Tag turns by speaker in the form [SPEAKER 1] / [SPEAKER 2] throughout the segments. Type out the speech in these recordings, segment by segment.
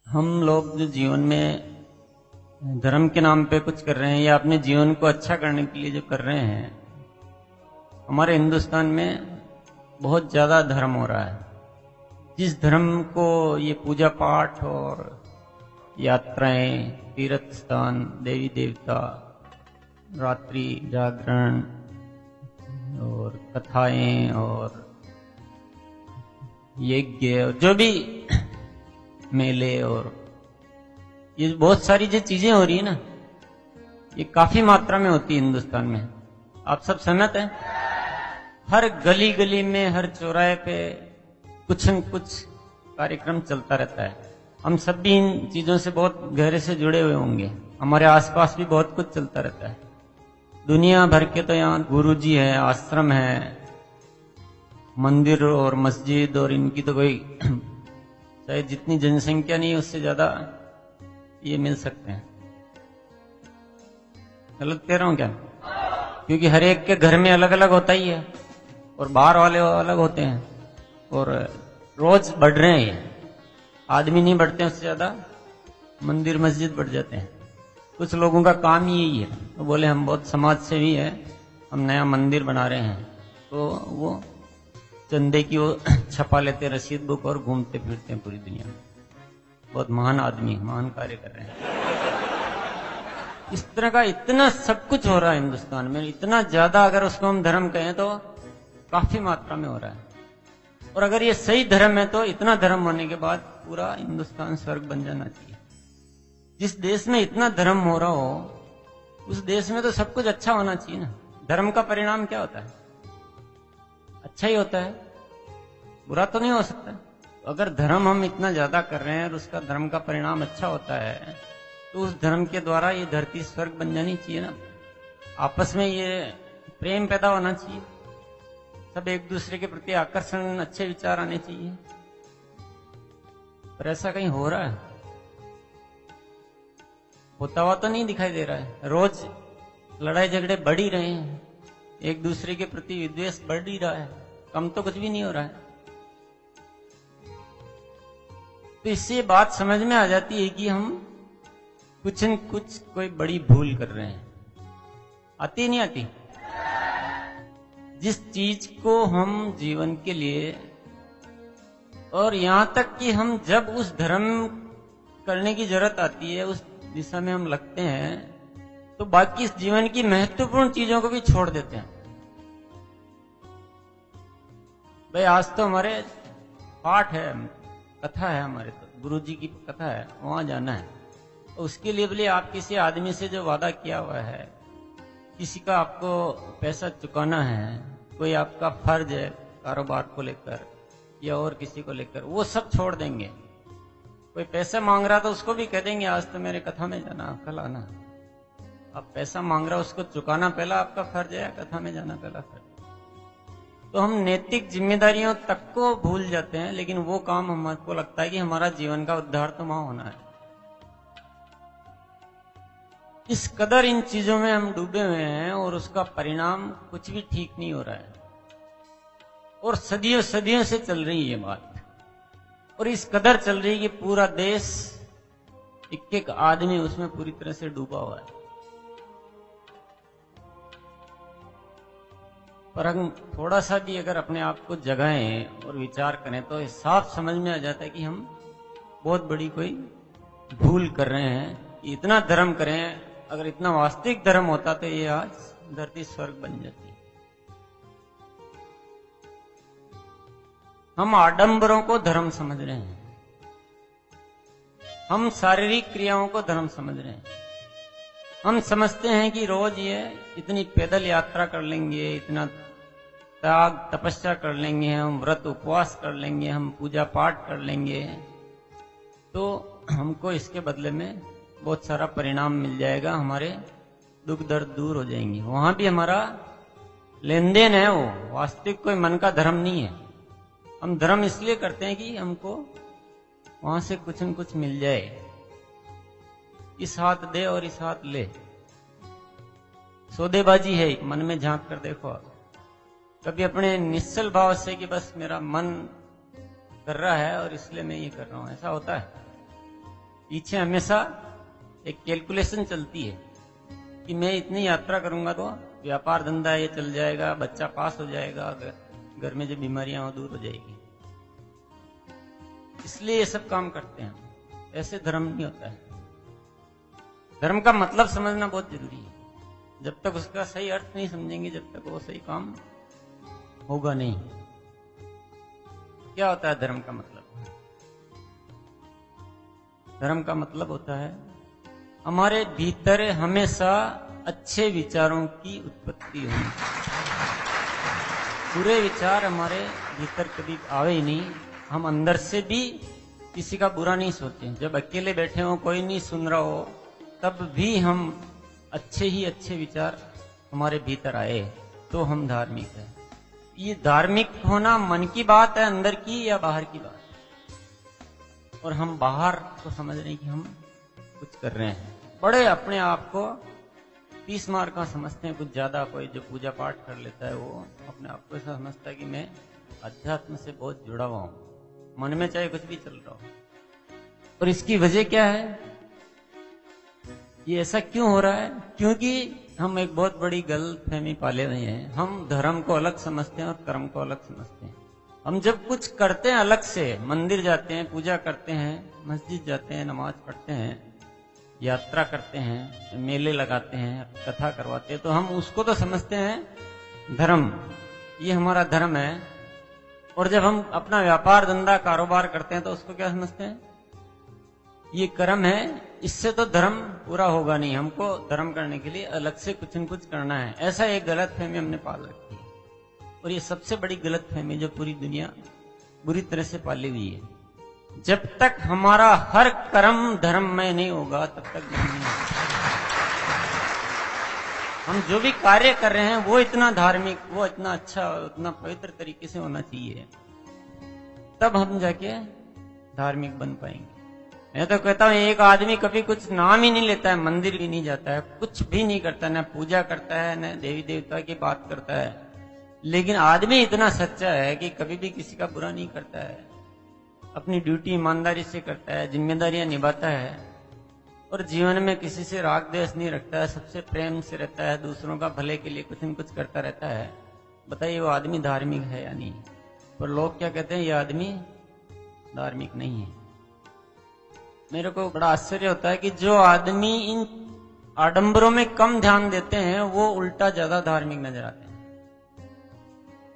[SPEAKER 1] हम लोग जो जीवन में धर्म के नाम पे कुछ कर रहे हैं या अपने जीवन को अच्छा करने के लिए जो कर रहे हैं, हमारे हिंदुस्तान में बहुत ज्यादा धर्म हो रहा है। जिस धर्म को ये पूजा पाठ और यात्राएं, तीर्थ स्थान, देवी देवता, रात्रि जागरण और कथाएं और यज्ञ और जो भी मेले और ये बहुत सारी जो चीजें हो रही है ना, ये काफी मात्रा में होती है हिंदुस्तान में। आप सब सहमत हैं? हर गली गली में, हर चौराहे पे कुछ न कुछ कार्यक्रम चलता रहता है। हम सब भी इन चीजों से बहुत गहरे से जुड़े हुए होंगे। हमारे आसपास भी बहुत कुछ चलता रहता है। दुनिया भर के तो यहाँ गुरुजी है, आश्रम है, मंदिर और मस्जिद और इनकी तो कोई शायद जितनी जनसंख्या नहीं है उससे ज्यादा ये मिल सकते हैं। गलत कह रहा हूं क्या? क्योंकि हर एक के घर में अलग अलग होता ही है और बाहर वाले अलग होते हैं और रोज बढ़ रहे हैं। ये आदमी नहीं बढ़ते उससे ज्यादा मंदिर मस्जिद बढ़ जाते हैं। कुछ लोगों का काम ही यही है, तो बोले हम बहुत समाज सेवी है, हम नया मंदिर बना रहे हैं, तो वो चंदे की वो छपा लेते रसीद बुक और घूमते फिरते हैं पूरी दुनिया में। बहुत महान आदमी, महान कार्य कर रहे हैं। इस तरह का इतना सब कुछ हो रहा है हिंदुस्तान में, इतना ज्यादा, अगर उसको हम धर्म कहें तो काफी मात्रा में हो रहा है। और अगर ये सही धर्म है तो इतना धर्म होने के बाद पूरा हिंदुस्तान स्वर्ग बन जाना चाहिए। जिस देश में इतना धर्म हो रहा हो उस देश में तो सब कुछ अच्छा होना चाहिए ना। धर्म का परिणाम क्या होता है? अच्छा ही होता है, बुरा तो नहीं हो सकता। अगर धर्म हम इतना ज्यादा कर रहे हैं और उसका धर्म का परिणाम अच्छा होता है तो उस धर्म के द्वारा ये धरती स्वर्ग बन जानी चाहिए ना। आपस में ये प्रेम पैदा होना चाहिए, सब एक दूसरे के प्रति आकर्षण, अच्छे विचार आने चाहिए। पर ऐसा कहीं हो रहा है? होता हुआ तो नहीं दिखाई दे रहा है। रोज लड़ाई झगड़े बढ़ ही रहे हैं, एक दूसरे के प्रति विद्वेष बढ़ ही रहा है, कम तो कुछ भी नहीं हो रहा है। तो इससे बात समझ में आ जाती है कि हम कुछ न कुछ कोई बड़ी भूल कर रहे हैं। आती नहीं आती? जिस चीज को हम जीवन के लिए, और यहां तक कि हम जब उस धर्म करने की जरूरत आती है, उस दिशा में हम लगते हैं, तो बाकी इस जीवन की महत्वपूर्ण चीजों को भी छोड़ देते हैं। भाई आज तो हमारे पाठ है, कथा है, हमारे तो गुरु जी की कथा है, वहां जाना है। तो उसके लिए बोले आप किसी आदमी से जो वादा किया हुआ है, किसी का आपको पैसा चुकाना है, कोई आपका फर्ज है कारोबार को लेकर या और किसी को लेकर, वो सब छोड़ देंगे। कोई पैसा मांग रहा तो उसको भी कह देंगे आज तो मेरे कथा में जाना, कल आना। आप पैसा मांग रहा उसको चुकाना पहला आपका फर्ज है, कथा में जाना पहला फर्ज। तो हम नैतिक जिम्मेदारियों तक को भूल जाते हैं, लेकिन वो काम हमको लगता है कि हमारा जीवन का उद्धार तो वहां होना है। इस कदर इन चीजों में हम डूबे हुए हैं और उसका परिणाम कुछ भी ठीक नहीं हो रहा है। और सदियों सदियों से चल रही है ये बात, और इस कदर चल रही है कि पूरा देश, एक एक आदमी उसमें पूरी तरह से डूबा हुआ है। पर हम थोड़ा सा भी अगर अपने आप को जगाएं और विचार करें तो साफ समझ में आ जाता है कि हम बहुत बड़ी कोई भूल कर रहे हैं। इतना धर्म करें, अगर इतना वास्तविक धर्म होता तो ये आज धरती स्वर्ग बन जाती। हम आडंबरों को धर्म समझ रहे हैं, हम शारीरिक क्रियाओं को धर्म समझ रहे हैं। हम समझते हैं कि रोज ये इतनी पैदल यात्रा कर लेंगे, इतना त्याग तपस्या कर लेंगे, हम व्रत उपवास कर लेंगे, हम पूजा पाठ कर लेंगे, तो हमको इसके बदले में बहुत सारा परिणाम मिल जाएगा, हमारे दुख दर्द दूर हो जाएंगे। वहां भी हमारा लेन देन है, वो वास्तविक कोई मन का धर्म नहीं है। हम धर्म इसलिए करते हैं कि हमको वहां से कुछ न कुछ मिल जाए। इस हाथ दे और इस हाथ ले, सौदेबाजी है। मन में झांक कर देखो आप कभी अपने निश्चल भाव से कि बस मेरा मन कर रहा है और इसलिए मैं ये कर रहा हूं, ऐसा होता है? पीछे हमेशा एक कैलकुलेशन चलती है कि मैं इतनी यात्रा करूंगा तो व्यापार धंधा ये चल जाएगा, बच्चा पास हो जाएगा, घर में जो बीमारियां हो दूर हो जाएगी, इसलिए ये सब काम करते हैं। ऐसे धर्म नहीं होता है। धर्म का मतलब समझना बहुत जरूरी है। जब तक उसका सही अर्थ नहीं समझेंगे, जब तक वो सही काम होगा नहीं। क्या होता है धर्म का मतलब? धर्म का मतलब होता है हमारे भीतर हमेशा अच्छे विचारों की उत्पत्ति होनी। बुरे विचार हमारे भीतर कभी आवे ही नहीं। हम अंदर से भी किसी का बुरा नहीं सोचते। जब अकेले बैठे हो, कोई नहीं सुन रहा हो, तब भी हम अच्छे ही अच्छे विचार हमारे भीतर आए तो हम धार्मिक है। ये धार्मिक होना मन की बात है, अंदर की या बाहर की बात? और हम बाहर को समझ रहे हैं कि हम कुछ कर रहे हैं, बड़े अपने आप को 30 मार का समझते हैं, कुछ ज्यादा। कोई जो पूजा पाठ कर लेता है वो अपने आप को ऐसा समझता है कि मैं अध्यात्म से बहुत जुड़ा हुआ हूं, मन में चाहे कुछ भी चल रहा हो। और इसकी वजह क्या है? ये ऐसा क्यों हो रहा है? क्योंकि हम एक बहुत बड़ी गलतफहमी पाले हुए हैं। हम धर्म को अलग समझते हैं और कर्म को अलग समझते हैं। हम जब कुछ करते हैं अलग से, मंदिर जाते हैं, पूजा करते हैं, मस्जिद जाते हैं, नमाज पढ़ते हैं, यात्रा करते हैं, मेले लगाते हैं, कथा करवाते हैं, तो हम उसको तो समझते हैं धर्म, ये हमारा धर्म है। और जब हम अपना व्यापार धंधा कारोबार करते हैं तो उसको क्या समझते हैं? ये कर्म है, इससे तो धर्म पूरा होगा नहीं, हमको धर्म करने के लिए अलग से कुछ न कुछ करना है। ऐसा एक गलत फहमी हमने पाल रखी है। और ये सबसे बड़ी गलत फहमी जो पूरी दुनिया बुरी तरह से पाली हुई है। जब तक हमारा हर कर्म धर्ममय नहीं होगा तब तक धर्म नहीं होगा। हम जो भी कार्य कर रहे हैं वो इतना धार्मिक, वो इतना अच्छा, उतना पवित्र तरीके से होना चाहिए, तब हम जाके धार्मिक बन पाएंगे। मैं तो कहता हूं एक आदमी कभी कुछ नाम ही नहीं लेता है, मंदिर भी नहीं जाता है, कुछ भी नहीं करता, न पूजा करता है, न देवी देवता की बात करता है, लेकिन आदमी इतना सच्चा है कि कभी भी किसी का बुरा नहीं करता है, अपनी ड्यूटी ईमानदारी से करता है, जिम्मेदारियां निभाता है, और जीवन में किसी से राग द्वेष नहीं रखता है, सबसे प्रेम से रहता है, दूसरों का भले के लिए कुछ न कुछ करता रहता है। बताइए वो आदमी धार्मिक है या नहीं? पर लोग क्या कहते हैं? ये आदमी धार्मिक नहीं है। मेरे को बड़ा आश्चर्य होता है कि जो आदमी इन आडंबरों में कम ध्यान देते हैं वो उल्टा ज्यादा धार्मिक नजर आते हैं।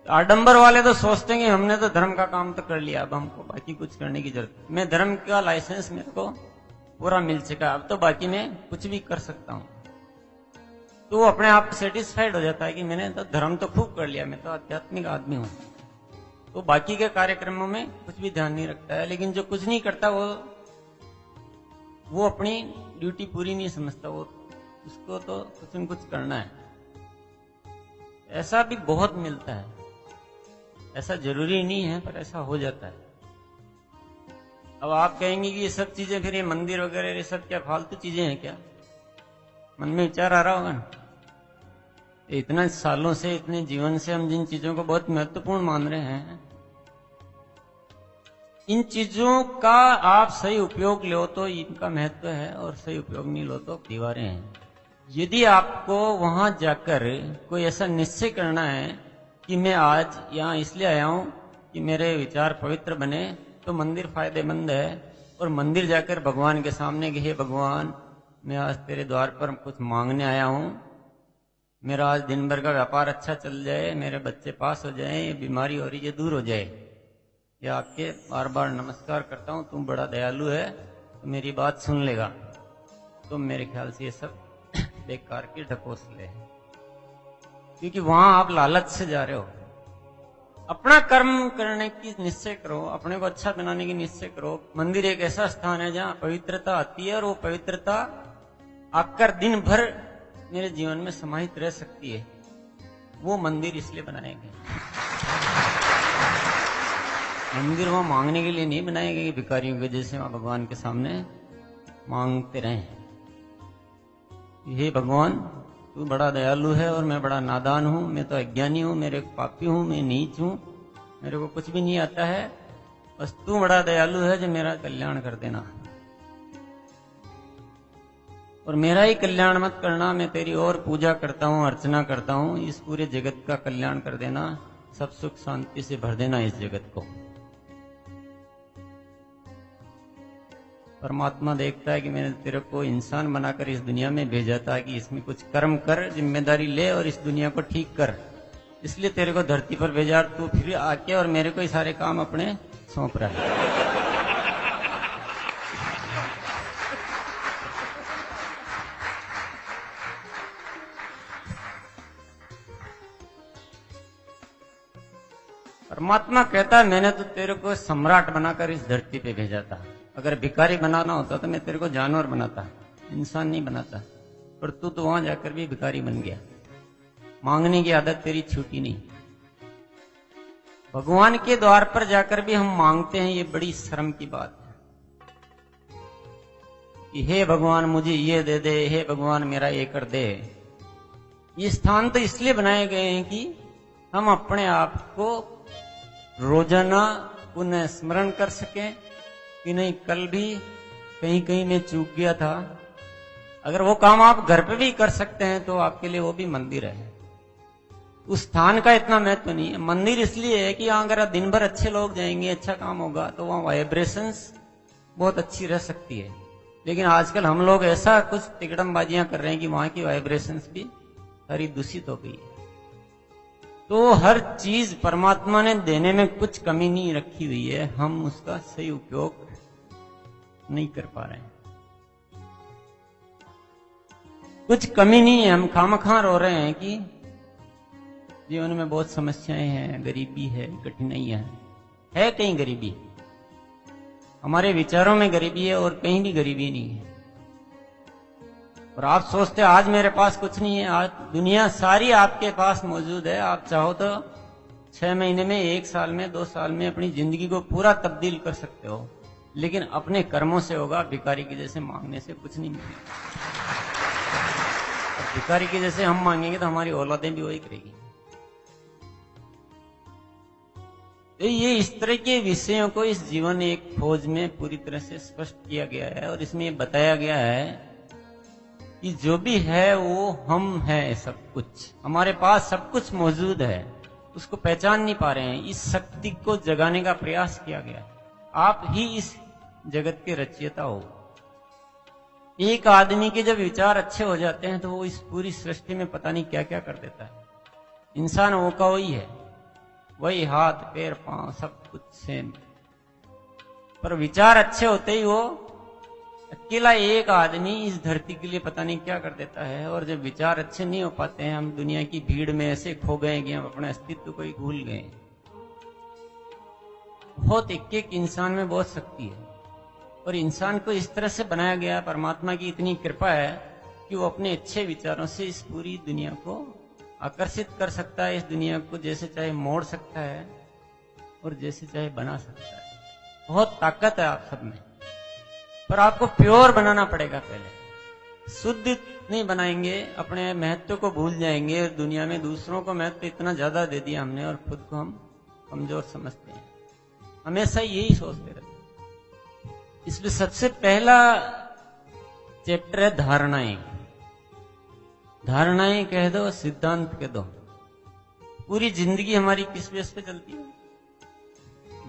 [SPEAKER 1] आडंबर वाले तो सोचते हैं कि हमने तो धर्म का काम तो कर लिया, अब हमको बाकी कुछ करने की जरूरत, मैं धर्म का लाइसेंस मेरे को पूरा मिल चुका, अब तो बाकी मैं कुछ भी कर सकता हूं। तो वो अपने आप सेटिस्फाइड हो जाता है कि मैंने तो धर्म तो खूब कर लिया, मैं तो आध्यात्मिक आदमी हूं। तो बाकी के कार्यक्रमों में कुछ भी ध्यान नहीं रखता है। लेकिन जो कुछ नहीं करता वो अपनी ड्यूटी पूरी नहीं समझता, वो उसको तो कुछ न कुछ करना है। ऐसा भी बहुत मिलता है, ऐसा जरूरी नहीं है पर ऐसा हो जाता है। अब आप कहेंगे कि ये सब चीजें, फिर ये मंदिर वगैरह ये सब क्या फालतू चीजें हैं क्या? मन में विचार आ रहा होगा ना, इतना सालों से, इतने जीवन से हम जिन चीजों को बहुत महत्वपूर्ण मान रहे हैं, इन चीजों का आप सही उपयोग लो तो इनका महत्व है, और सही उपयोग नहीं लो तो दीवारें हैं। यदि आपको वहां जाकर कोई ऐसा निश्चय करना है कि मैं आज यहाँ इसलिए आया हूं कि मेरे विचार पवित्र बने, तो मंदिर फायदेमंद है। और मंदिर जाकर भगवान के सामने कि हे भगवान, मैं आज तेरे द्वार पर कुछ मांगने आया हूं, मेरा आज दिन भर का व्यापार अच्छा चल जाए, मेरे बच्चे पास हो जाएं, ये बीमारी हो रही है दूर हो जाए, या आपके बार बार नमस्कार करता हूं, तुम बड़ा दयालु है, तो मेरी बात सुन लेगा। तो मेरे ख्याल से ये सब बेकार की ढकोसले है, क्योंकि वहां आप लालच से जा रहे हो। अपना कर्म करने की निश्चय करो, अपने को अच्छा बनाने की निश्चय करो। मंदिर एक ऐसा स्थान है जहां पवित्रता आती है, और वो पवित्रता आकर दिन भर मेरे जीवन में समाहित रह सकती है। वो मंदिर इसलिए बनाए गए, मंदिर वहां मांगने के लिए नहीं बनाए गए भिखारियों के जैसे वहां भगवान के सामने मांगते रहे। हे भगवान, तू बड़ा दयालु है और मैं बड़ा नादान हूं, मैं तो अज्ञानी हूं, मेरे पापी हूं, मैं नीच हूं, मेरे को कुछ भी नहीं आता है, बस तू बड़ा दयालु है जो मेरा कल्याण कर देना। और मेरा ही कल्याण मत करना, मैं तेरी और पूजा करता हूँ, अर्चना करता हूँ, इस पूरे जगत का कल्याण कर देना, सब सुख शांति से भर देना इस जगत को। परमात्मा देखता है कि मैंने तेरे को इंसान बनाकर इस दुनिया में भेजा था कि इसमें कुछ कर्म कर, जिम्मेदारी ले और इस दुनिया को ठीक कर, इसलिए तेरे को धरती पर भेजा। तू फिर आके और मेरे को ये सारे काम अपने सौंप रहा है। परमात्मा कहता है मैंने तो तेरे को सम्राट बनाकर इस धरती पे भेजा था। अगर भिखारी बनाना होता तो मैं तेरे को जानवर बनाता, इंसान नहीं बनाता। पर तू तो वहां जाकर भी भिखारी बन गया। मांगने की आदत तेरी छूटी नहीं। भगवान के द्वार पर जाकर भी हम मांगते हैं, ये बड़ी शर्म की बात है कि हे भगवान मुझे ये दे दे, हे भगवान मेरा ये कर दे। ये स्थान तो इसलिए बनाए गए हैं कि हम अपने आप को रोजाना पुनः स्मरण कर सकें कि नहीं कल भी कहीं कहीं मैं चूक गया था। अगर वो काम आप घर पे भी कर सकते हैं तो आपके लिए वो भी मंदिर है। उस स्थान का इतना महत्व नहीं है। मंदिर इसलिए है कि यहाँ अगर दिन भर अच्छे लोग जाएंगे, अच्छा काम होगा तो वहाँ वाइब्रेशंस बहुत अच्छी रह सकती है। लेकिन आजकल हम लोग ऐसा कुछ तिकड़मबाजियां कर रहे हैं कि वहां की वाइब्रेशंस भी सारी दूषित हो गई है। तो हर चीज परमात्मा ने देने में कुछ कमी नहीं रखी हुई है, हम उसका सही उपयोग नहीं कर पा रहे हैं। कुछ कमी नहीं है, हम खामखा रो रहे हैं कि जीवन में बहुत समस्याएं हैं, गरीबी है, कठिनाइयां हैं। है कहीं गरीबी? हमारे विचारों में गरीबी है और कहीं भी गरीबी नहीं है। और आप सोचते आज मेरे पास कुछ नहीं है, आज दुनिया सारी आपके पास मौजूद है। आप चाहो तो 6 महीने में, 1 साल में, 2 साल में अपनी जिंदगी को पूरा तब्दील कर सकते हो, लेकिन अपने कर्मों से होगा। भिखारी की जैसे मांगने से कुछ नहीं मिलेगा। भिखारी की जैसे हम मांगेंगे तो हमारी औलादें भी वही करेगी। तो ये इस तरह के विषयों को इस जीवन एक खोज में पूरी तरह से स्पष्ट किया गया है और इसमें ये बताया गया है कि जो भी है वो हम है। सब कुछ हमारे पास, सब कुछ मौजूद है, उसको पहचान नहीं पा रहे हैं। इस शक्ति को जगाने का प्रयास किया गया। आप ही इस जगत के रचयिता हो। एक आदमी के जब विचार अच्छे हो जाते हैं तो वो इस पूरी सृष्टि में पता नहीं क्या क्या कर देता है। इंसान वो का वही है, वही हाथ पैर पांव सब कुछ सेम। पर विचार अच्छे होते ही वो अकेला एक आदमी इस धरती के लिए पता नहीं क्या कर देता है। और जब विचार अच्छे नहीं हो पाते हैं, हम दुनिया की भीड़ में ऐसे खो गए कि हम अपने अस्तित्व को ही भूल गए। बहुत एक इंसान में बहुत शक्ति है और इंसान को इस तरह से बनाया गया। परमात्मा की इतनी कृपा है कि वो अपने अच्छे विचारों से इस पूरी दुनिया को आकर्षित कर सकता है। इस दुनिया को जैसे चाहे मोड़ सकता है और जैसे चाहे बना सकता है। बहुत ताकत है आप सब में, पर आपको प्योर बनाना पड़ेगा। पहले शुद्ध नहीं बनाएंगे, अपने महत्व को भूल जाएंगे। दुनिया में दूसरों को महत्व इतना ज्यादा दे दिया हमने और खुद को हम कमजोर समझते हैं। हमेशा यही सोचते रहते हैं। इसमें सबसे पहला चैप्टर है धारणाएं। धारणाएं कह दो, सिद्धांत कह दो। पूरी जिंदगी हमारी किस बेस पे चलती है?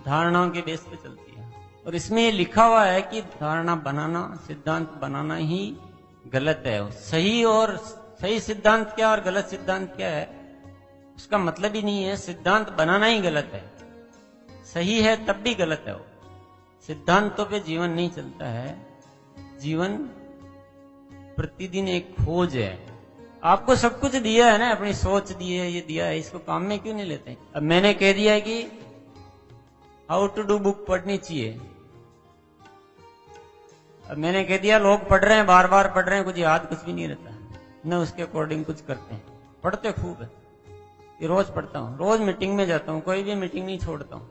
[SPEAKER 1] धारणाओं के बेस पे चलती है। और इसमें ये लिखा हुआ है कि धारणा बनाना, सिद्धांत बनाना ही गलत है। सही और सही सिद्धांत क्या और गलत सिद्धांत क्या है उसका मतलब ही नहीं है। सिद्धांत बनाना ही गलत है, सही है तब भी गलत है। वो सिद्धांतों पे जीवन नहीं चलता है। जीवन प्रतिदिन एक खोज है। आपको सब कुछ दिया है ना, अपनी सोच दी है, ये दिया है, इसको काम में क्यों नहीं लेते? अब मैंने कह दिया है कि हाउ टू डू बुक पढ़नी चाहिए। अब मैंने कह दिया लोग पढ़ रहे हैं, बार बार पढ़ रहे हैं, कुछ याद कुछ भी नहीं रहता, न उसके अकॉर्डिंग कुछ करते हैं। पढ़ते खूब है, ये रोज पढ़ता हूँ, रोज मीटिंग में जाता हूँ, कोई भी मीटिंग नहीं छोड़ता हूँ।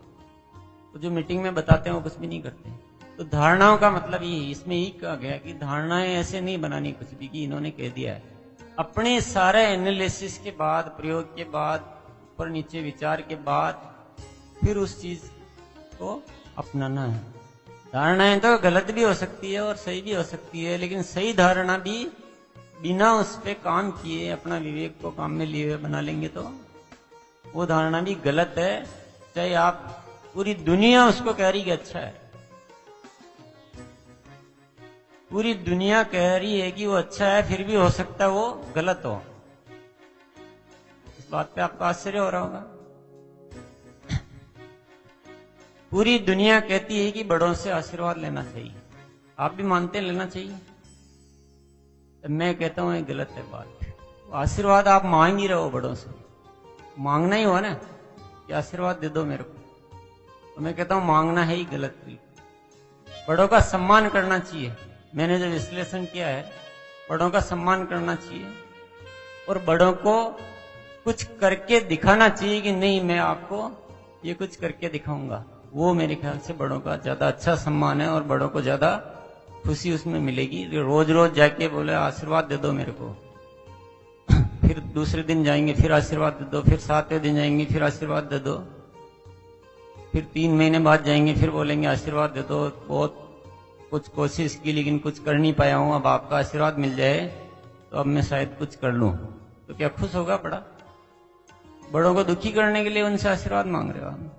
[SPEAKER 1] तो जो मीटिंग में बताते हैं वो कुछ भी नहीं करते। तो धारणाओं का मतलब ये, इसमें ही कहा गया कि धारणाएं ऐसे नहीं बनानी कुछ भी कि इन्होंने कह दिया है। अपने सारे एनालिसिस के बाद, प्रयोग के बाद, ऊपर नीचे विचार के बाद फिर उस चीज को अपनाना है। धारणाएं तो गलत भी हो सकती है और सही भी हो सकती है, लेकिन सही धारणा भी बिना उस पे काम किए अपना विवेक को काम में लिए हुए बना लेंगे तो वो धारणा भी गलत है। चाहे आप पूरी दुनिया उसको कह रही कि अच्छा है, पूरी दुनिया कह रही है कि वो अच्छा है, फिर भी हो सकता है वो गलत हो। इस बात पे आपको आश्चर्य हो रहा होगा। पूरी दुनिया कहती है कि बड़ों से आशीर्वाद लेना चाहिए, आप भी मानते हैं लेना चाहिए, तो मैं कहता हूं ये गलत है बात। आशीर्वाद आप मांग ही रहो, बड़ों से मांगना ही हुआ ना कि आशीर्वाद दे दो मेरे को, तो मैं कहता हूं मांगना है ही गलत। बड़ों का सम्मान करना चाहिए। मैंने जो विश्लेषण किया है, बड़ों का सम्मान करना चाहिए और बड़ों को कुछ करके दिखाना चाहिए कि नहीं मैं आपको ये कुछ करके दिखाऊंगा। वो मेरे ख्याल से बड़ों का ज्यादा अच्छा सम्मान है और बड़ों को ज्यादा खुशी उसमें मिलेगी। रोज रोज जाके बोले आशीर्वाद दे दो मेरे को, फिर दूसरे दिन जाएंगे फिर आशीर्वाद दे दो, फिर 7वें दिन जाएंगे फिर आशीर्वाद दे दो, फिर 3 महीने बाद जाएंगे फिर बोलेंगे आशीर्वाद दे दो, बहुत कुछ कोशिश की लेकिन कुछ कर नहीं पाया हूं, अब आपका आशीर्वाद मिल जाए तो अब मैं शायद कुछ कर लूं। तो क्या खुश होगा बड़ा? बड़ों को दुखी करने के लिए उनसे आशीर्वाद मांग रहे हो आप।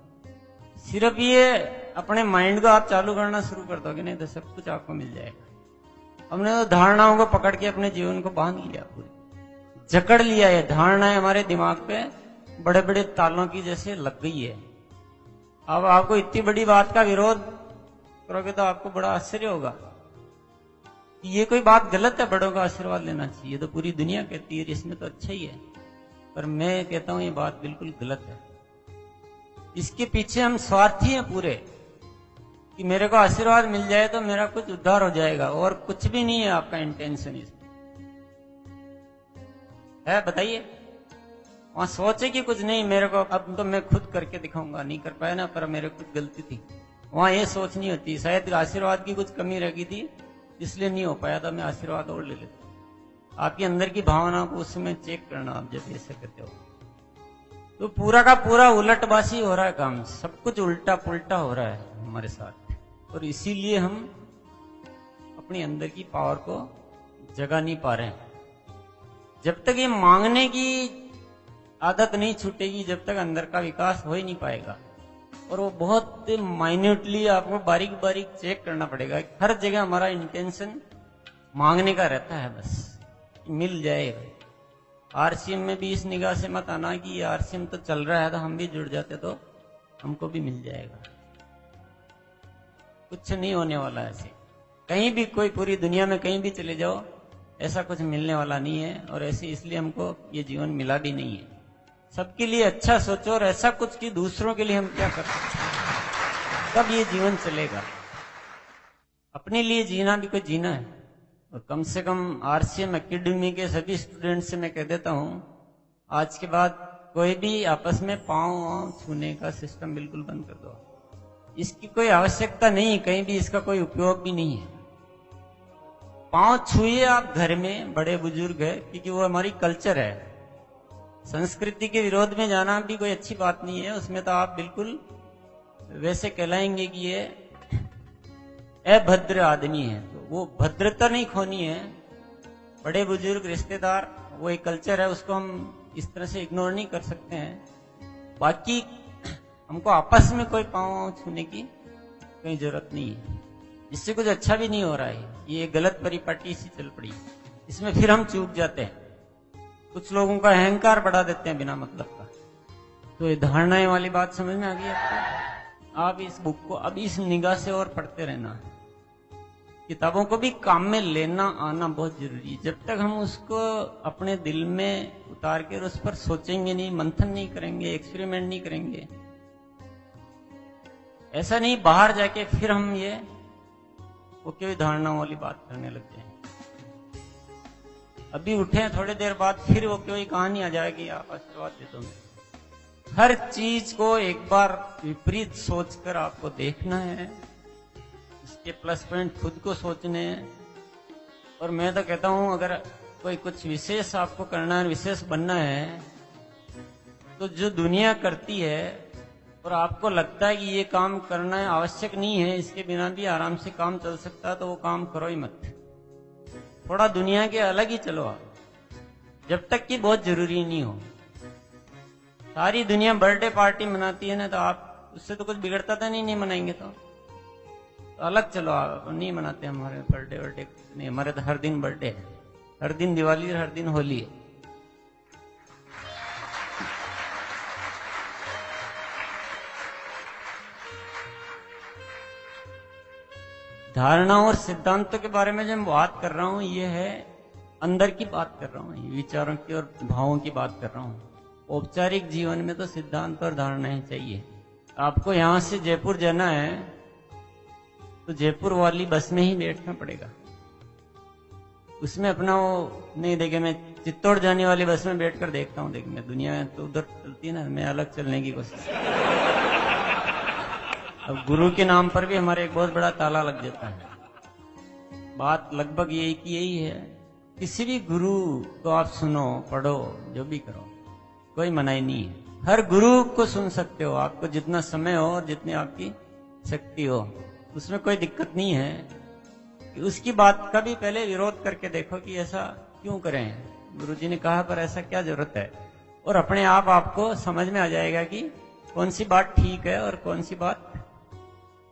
[SPEAKER 1] सिर्फ ये अपने माइंड को आप चालू करना शुरू कर दोगे नहीं तो सब कुछ आपको मिल जाएगा। हमने तो धारणाओं को पकड़ के अपने जीवन को बांध लिया, पूरी जकड़ लिया। है धारणाएं हमारे दिमाग पे बड़े बड़े तालों की जैसे लग गई है। अब आपको इतनी बड़ी बात का विरोध करोगे तो आपको बड़ा आश्चर्य होगा कि ये कोई बात गलत है, बड़ों का आशीर्वाद लेना चाहिए, तो पूरी दुनिया कहती है इसमें तो अच्छा ही है। पर मैं कहता हूं ये बात बिल्कुल गलत है। इसके पीछे हम स्वार्थी हैं पूरे कि मेरे को आशीर्वाद मिल जाए तो मेरा कुछ उद्धार हो जाएगा, और कुछ भी नहीं है आपका इंटेंशन इसमें है। बताइए, वहां सोचे कि कुछ नहीं मेरे को अब तो मैं खुद करके दिखाऊंगा, नहीं कर पाया ना पर मेरे कुछ गलती थी, वहां ये सोच नहीं होती शायद आशीर्वाद की कुछ कमी रह गई थी इसलिए नहीं हो पाया था, मैं आशीर्वाद और ले लेता। आपके अंदर की भावना को उस समय चेक करना, आप जब ऐसे कहते हो तो पूरा का पूरा उलटबासी हो रहा है काम, सब कुछ उल्टा पुल्टा हो रहा है हमारे साथ, और इसीलिए हम अपने अंदर की पावर को जगा नहीं पा रहे हैं। जब तक ये मांगने की आदत नहीं छूटेगी, जब तक अंदर का विकास हो ही नहीं पाएगा। और वो बहुत माइन्यूटली आपको बारीक बारीक चेक करना पड़ेगा। हर जगह हमारा इंटेंशन मांगने का रहता है, बस मिल जाएगा। आरसीएम में भी इस निगाह से मत आना कि आरसीएम तो चल रहा है तो हम भी जुड़ जाते तो हमको भी मिल जाएगा। कुछ नहीं होने वाला ऐसे, कहीं भी कोई पूरी दुनिया में कहीं भी चले जाओ ऐसा कुछ मिलने वाला नहीं है। और ऐसे इसलिए हमको ये जीवन मिला भी नहीं है। सबके लिए अच्छा सोचो और ऐसा कुछ कि दूसरों के लिए हम क्या कर सकते हैं, तब ये जीवन चलेगा। अपने लिए जीना भी कोई जीना है। और कम से कम आरसीएम एकेडमी के सभी स्टूडेंट से मैं कह देता हूं, आज के बाद कोई भी आपस में पांव छूने का सिस्टम बिल्कुल बंद कर दो। इसकी कोई आवश्यकता नहीं, कहीं भी इसका कोई उपयोग भी नहीं है। पांव छुइए आप घर में, बड़े बुजुर्ग है, क्योंकि वो हमारी कल्चर है। संस्कृति के विरोध में जाना भी कोई अच्छी बात नहीं है, उसमें तो आप बिल्कुल वैसे कहलाएंगे कि ये अभद्र आदमी है। तो वो भद्रता नहीं खोनी है। बड़े बुजुर्ग रिश्तेदार वो एक कल्चर है, उसको हम इस तरह से इग्नोर नहीं कर सकते हैं। बाकी हमको आपस में कोई पांव छूने की कोई जरूरत नहीं है। इससे कुछ अच्छा भी नहीं हो रहा है। ये गलत परिपाटी सी चल पड़ी, इसमें फिर हम चूक जाते हैं। कुछ लोगों का अहंकार बढ़ा देते हैं बिना मतलब का। तो ये धारणाएं वाली बात समझ में आ गई आपको? आप इस बुक को अब इस निगाह से और पढ़ते रहना। किताबों को भी काम में लेना आना बहुत जरूरी है। जब तक हम उसको अपने दिल में उतार के उस पर सोचेंगे नहीं, मंथन नहीं करेंगे, एक्सपेरिमेंट नहीं करेंगे, ऐसा नहीं बाहर जाके फिर हम ये वो कोई धारणाओं वाली बात करने लग जाए। अभी उठे थोड़ी देर बाद फिर वो कोई कहानी आ जाएगी, आप आशीर्वाद दे दो। हर चीज को एक बार विपरीत सोचकर आपको देखना है, इसके प्लस पॉइंट खुद को सोचने हैं। और मैं तो कहता हूं अगर कोई कुछ विशेष आपको करना है, विशेष बनना है, तो जो दुनिया करती है और आपको लगता है कि ये काम करना आवश्यक नहीं है, इसके बिना भी आराम से काम चल सकता है, तो वो काम करो ही मत। थोड़ा दुनिया के अलग ही चलो आप, जब तक कि बहुत जरूरी नहीं हो। सारी दुनिया बर्थडे पार्टी मनाती है ना, तो आप उससे तो कुछ बिगड़ता था नहीं मनाएंगे तो अलग चलो। आप नहीं मनाते हमारे बर्थडे नहीं, हमारे तो हर दिन बर्थडे है, हर दिन दिवाली है, हर दिन होली है। धारणाओं और सिद्धांतों के बारे में जो मैं बात कर रहा हूं, ये है अंदर की बात कर रहा हूं, विचारों की और भावों की बात कर रहा हूं। औपचारिक जीवन में तो सिद्धांत और धारणाएं चाहिए। आपको यहां से जयपुर जाना है तो जयपुर वाली बस में ही बैठना पड़ेगा। उसमें अपना वो नहीं देखे, मैं चित्तौड़ जाने वाली बस में बैठकर देखता हूँ, देख मैं दुनिया तो उधर चलती है ना, मैं अलग चलने की कोशिश। अब गुरु के नाम पर भी हमारे एक बहुत बड़ा ताला लग जाता है। बात लगभग यही है, किसी भी गुरु को आप सुनो, पढ़ो, जो भी करो, कोई मनाही नहीं है। हर गुरु को सुन सकते हो, आपको जितना समय हो और जितनी आपकी शक्ति हो, उसमें कोई दिक्कत नहीं है। कि उसकी बात का भी पहले विरोध करके देखो कि ऐसा क्यों करें, गुरुजी ने कहा पर ऐसा क्या जरूरत है, और अपने आप आपको समझ में आ जाएगा कि कौन सी बात ठीक है और कौन सी बात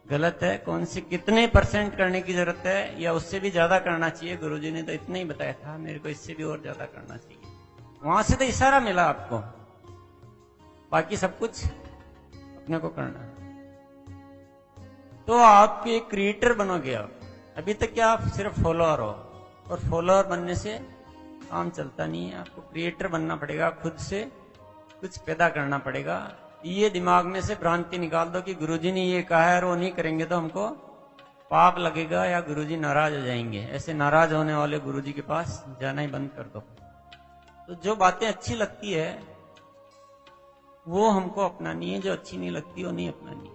[SPEAKER 1] गलत है, कौन सी कितने % करने की जरूरत है, या उससे भी ज्यादा करना चाहिए। गुरुजी ने तो इतना ही बताया था, मेरे को इससे भी और ज्यादा करना चाहिए। वहां से तो इशारा मिला आपको, बाकी सब कुछ अपने को करना है। तो आप एक क्रिएटर बनोगे। अभी तक क्या आप सिर्फ फॉलोअर हो, और फॉलोअर बनने से काम चलता नहीं है, आपको क्रिएटर बनना पड़ेगा। खुद से कुछ पैदा करना पड़ेगा। ये दिमाग में से भ्रांति निकाल दो कि गुरुजी ने ये कहा है और वो नहीं करेंगे तो हमको पाप लगेगा या गुरुजी नाराज हो जाएंगे। ऐसे नाराज होने वाले गुरुजी के पास जाना ही बंद कर दो। तो जो बातें अच्छी लगती है वो हमको अपनानी है, जो अच्छी नहीं लगती वो नहीं अपनानी है।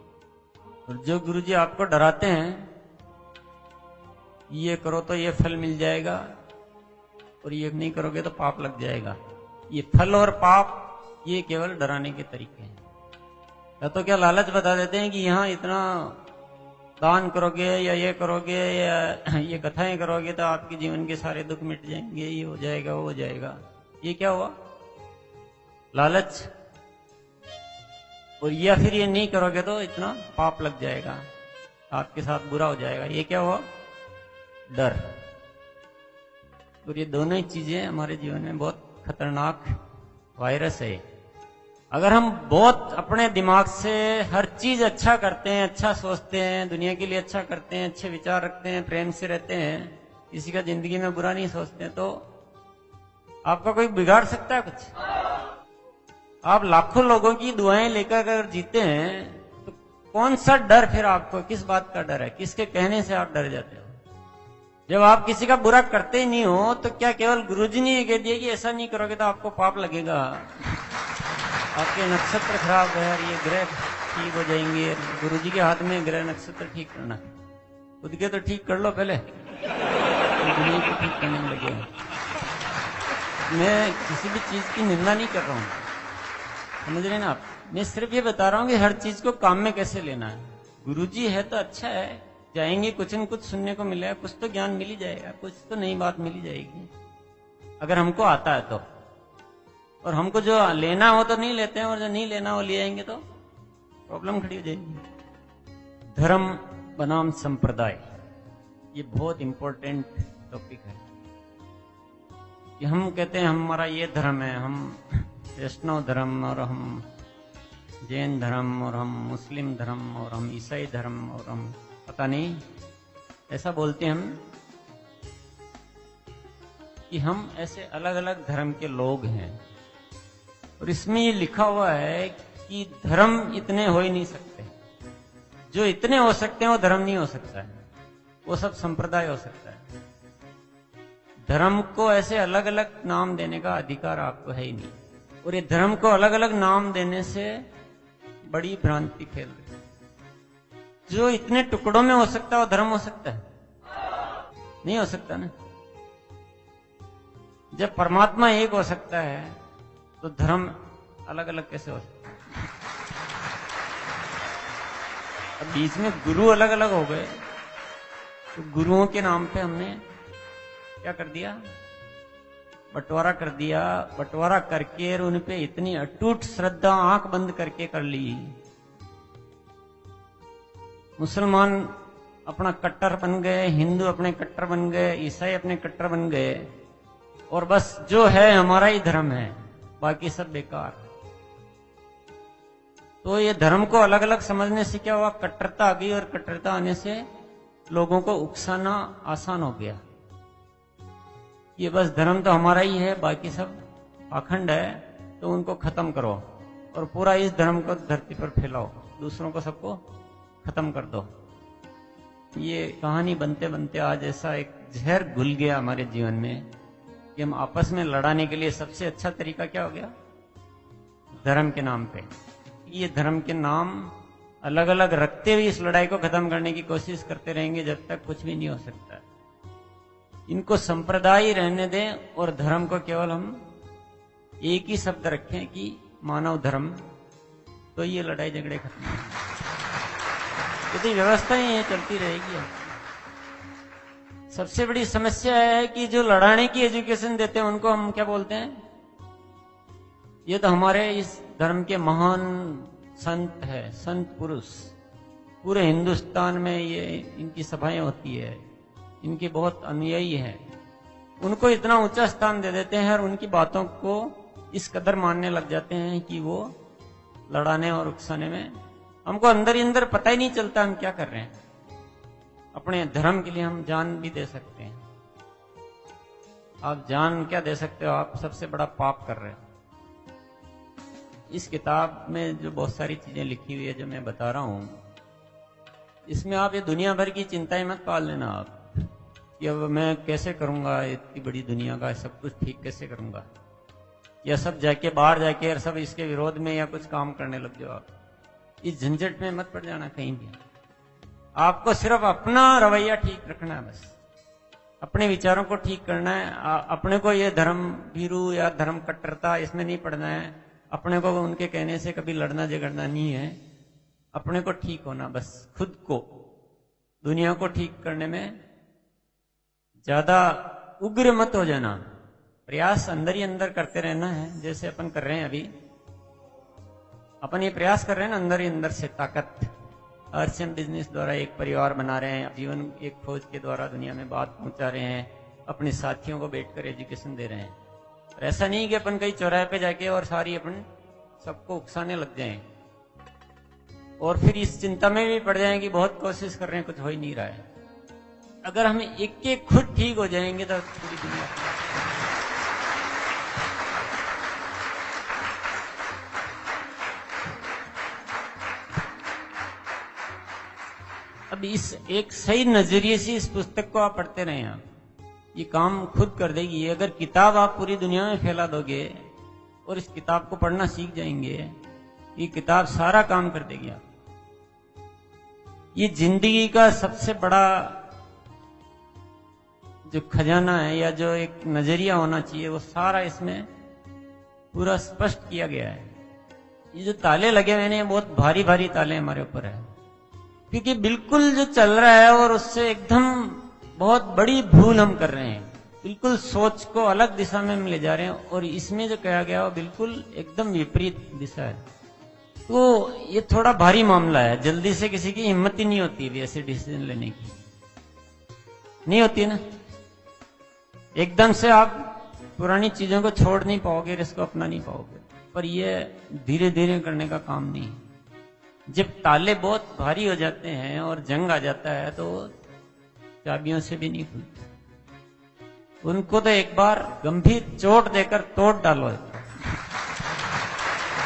[SPEAKER 1] और जो गुरुजी आपको डराते हैं, ये करो तो ये फल मिल जाएगा और ये नहीं करोगे तो पाप लग जाएगा, ये फल और पाप ये केवल डराने के तरीके हैं। या तो क्या लालच बता देते हैं कि यहाँ इतना दान करोगे या ये करोगे या ये कथाएं करोगे तो आपके जीवन के सारे दुख मिट जाएंगे, ये हो जाएगा वो हो जाएगा। ये क्या हुआ? लालच। और या फिर ये नहीं करोगे तो इतना पाप लग जाएगा, आपके साथ बुरा हो जाएगा। ये क्या हुआ? डर। और ये दोनों ही चीजें हमारे जीवन में बहुत खतरनाक वायरस है। अगर हम बहुत अपने दिमाग से हर चीज अच्छा करते हैं, अच्छा सोचते हैं, दुनिया के लिए अच्छा करते हैं, अच्छे विचार रखते हैं, प्रेम से रहते हैं, किसी का जिंदगी में बुरा नहीं सोचते हैं, तो आपका कोई बिगाड़ सकता है कुछ? आप लाखों लोगों की दुआएं लेकर अगर जीते हैं तो कौन सा डर फिर आपको, किस बात का डर है? किसके कहने से आप डर जाते हो? जब आप किसी का बुरा करते ही नहीं हो तो क्या केवल गुरुजी ने ये कह दिया कि ऐसा नहीं करोगे तो आपको पाप लगेगा, आपके नक्षत्र खराब है, ये ग्रह ठीक हो जाएंगे? गुरुजी के हाथ में ग्रह नक्षत्र ठीक करना, खुद के तो ठीक कर लो पहले, तो दुनिया को ठीक करने में लगे। मैं किसी भी चीज की निंदा नहीं कर रहा हूँ, समझ रहे ना आप? मैं सिर्फ ये बता रहा हूँ कि हर चीज को काम में कैसे लेना है। गुरुजी है तो अच्छा है, जाएंगे कुछ न कुछ सुनने को मिलेगा, कुछ तो ज्ञान मिल ही जाएगा, कुछ तो नई बात मिल ही जाएगी अगर हमको आता है तो। और हमको जो लेना हो तो नहीं लेते हैं, और जो नहीं लेना हो ले आएंगे तो प्रॉब्लम खड़ी हो जाएगी। धर्म बनाम संप्रदाय, ये बहुत इंपॉर्टेंट टॉपिक है। कि हम कहते हैं हमारा ये धर्म है, हम वैष्णव धर्म, और हम जैन धर्म, और हम मुस्लिम धर्म, और हम ईसाई धर्म, और हम पता नहीं ऐसा बोलते हैं हम कि हम ऐसे अलग अलग धर्म के लोग हैं। और इसमें ये लिखा हुआ है कि धर्म इतने हो ही नहीं सकते, जो इतने हो सकते हैं वो धर्म नहीं हो सकता है, वो सब संप्रदाय हो सकता है। धर्म को ऐसे अलग अलग नाम देने का अधिकार आपको है ही नहीं। और ये धर्म को अलग अलग नाम देने से बड़ी भ्रांति फैल रही है। जो इतने टुकड़ों में हो सकता है वो धर्म हो सकता है? नहीं हो सकता ना। जब परमात्मा एक हो सकता है तो धर्म अलग अलग कैसे हो सकता है? अब बीच में गुरु अलग अलग हो गए, तो गुरुओं के नाम पे हमने क्या कर दिया, बंटवारा कर दिया। बंटवारा करके और उन पे इतनी अटूट श्रद्धा आंख बंद करके कर ली। मुसलमान अपना कट्टर बन गए, हिंदू अपने कट्टर बन गए, ईसाई अपने कट्टर बन गए, और बस जो है हमारा ही धर्म है, बाकी सब बेकार। तो ये धर्म को अलग अलग समझने से क्या हुआ, कट्टरता आ गई, और कट्टरता आने से लोगों को उकसाना आसान हो गया। ये बस धर्म तो हमारा ही है, बाकी सब पाखंड है, तो उनको खत्म करो और पूरा इस धर्म को धरती पर फैलाओ, दूसरों को सबको खत्म कर दो। ये कहानी बनते बनते आज ऐसा एक जहर घुल गया हमारे जीवन में कि हम आपस में लड़ाने के लिए सबसे अच्छा तरीका क्या हो गया, धर्म के नाम पे। ये धर्म के नाम अलग अलग रखते हुए इस लड़ाई को खत्म करने की कोशिश करते रहेंगे जब तक कुछ भी नहीं हो सकता। इनको संप्रदाय रहने दें और धर्म को केवल हम एक ही शब्द रखें कि मानव धर्म, तो ये लड़ाई झगड़े खत्म होंगे। यदि व्यवस्था ही चलती रहेगी। सबसे बड़ी समस्या है कि जो लड़ाने की एजुकेशन देते हैं उनको हम क्या बोलते हैं, ये तो हमारे इस धर्म के महान संत है, संत पुरुष। पूरे हिंदुस्तान में ये इनकी सभाएं होती है, इनके बहुत अनुयायी हैं, उनको इतना ऊंचा स्थान दे देते हैं और उनकी बातों को इस कदर मानने लग जाते हैं कि वो लड़ाने और उकसाने में, हमको अंदर ही अंदर पता ही नहीं चलता हम क्या कर रहे हैं। अपने धर्म के लिए हम जान भी दे सकते हैं। आप जान क्या दे सकते हो, आप सबसे बड़ा पाप कर रहे हो। इस किताब में जो बहुत सारी चीजें लिखी हुई है जो मैं बता रहा हूं, इसमें आप ये दुनिया भर की चिंताएं मत पाल लेना आप कि अब मैं कैसे करूंगा, इतनी बड़ी दुनिया का सब कुछ ठीक कैसे करूंगा, या सब जाके बाहर जाके और सब इसके विरोध में या कुछ काम करने लग जाओ। आप इस झंझट में मत पड़ जाना कहीं भी। आपको सिर्फ अपना रवैया ठीक रखना है, बस अपने विचारों को ठीक करना है। अपने को ये धर्म भीरू या धर्म कट्टरता इसमें नहीं पड़ना है। अपने को उनके कहने से कभी लड़ना झगड़ना नहीं है। अपने को ठीक होना, बस खुद को, दुनिया को ठीक करने में ज्यादा उग्र मत हो जाना। प्रयास अंदर ही अंदर करते रहना है, जैसे अपन कर रहे हैं अभी। अपन ये प्रयास कर रहे हैं ना अंदर ही अंदर से ताकत, अर्चन बिजनेस द्वारा एक परिवार बना रहे हैं, जीवन एक खोज के द्वारा दुनिया में बात पहुंचा रहे हैं, अपने साथियों को बैठकर एजुकेशन दे रहे हैं। ऐसा नहीं कि अपन कहीं चौराहे पे जाके और सारी अपन सबको उकसाने लग जाएं और फिर इस चिंता में भी पड़ जाएं कि बहुत कोशिश कर रहे हैं, कुछ हो ही नहीं रहा है। अगर हम एक एक खुद ठीक हो जाएंगे तो पूरी दुनिया। अब इस एक सही नजरिए से इस पुस्तक को आप पढ़ते रहे, आप ये काम खुद कर देगी। अगर किताब आप पूरी दुनिया में फैला दोगे और इस किताब को पढ़ना सीख जाएंगे, ये किताब सारा काम कर देगी। आप ये जिंदगी का सबसे बड़ा जो खजाना है या जो एक नजरिया होना चाहिए वो सारा इसमें पूरा स्पष्ट किया गया है। ये जो ताले लगे हुए हैं बहुत भारी भारी ताले हमारे ऊपर है, क्योंकि बिल्कुल जो चल रहा है और उससे एकदम बहुत बड़ी भूल हम कर रहे हैं। बिल्कुल सोच को अलग दिशा में हम ले जा रहे हैं और इसमें जो कहा गया वो बिल्कुल एकदम विपरीत दिशा है। तो ये थोड़ा भारी मामला है। जल्दी से किसी की हिम्मत ही नहीं होती भी ऐसे डिसीजन लेने की, नहीं होती है ना। एकदम से आप पुरानी चीजों को छोड़ नहीं पाओगे, इसको अपना नहीं पाओगे। पर ये धीरे धीरे करने का काम नहीं है। जब ताले बहुत भारी हो जाते हैं और जंग आ जाता है तो चाबियों से भी नहीं खुलते। उनको तो एक बार गंभीर चोट देकर तोड़ डालो,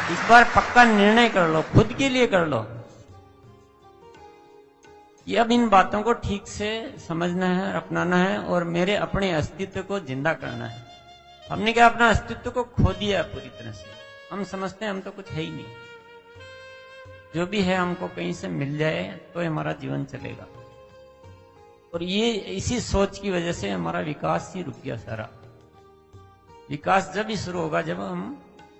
[SPEAKER 1] एक बार पक्का निर्णय कर लो, खुद के लिए कर लो। ये अब इन बातों को ठीक से समझना है, अपनाना है और मेरे अपने अस्तित्व को जिंदा करना है। हमने क्या अपना अस्तित्व को खो दिया पूरी तरह से। हम समझते हैं हम तो कुछ है ही नहीं, जो भी है हमको कहीं से मिल जाए तो हमारा जीवन चलेगा। और ये इसी सोच की वजह से हमारा विकास ही रुक गया। सारा विकास जब ही शुरू होगा जब हम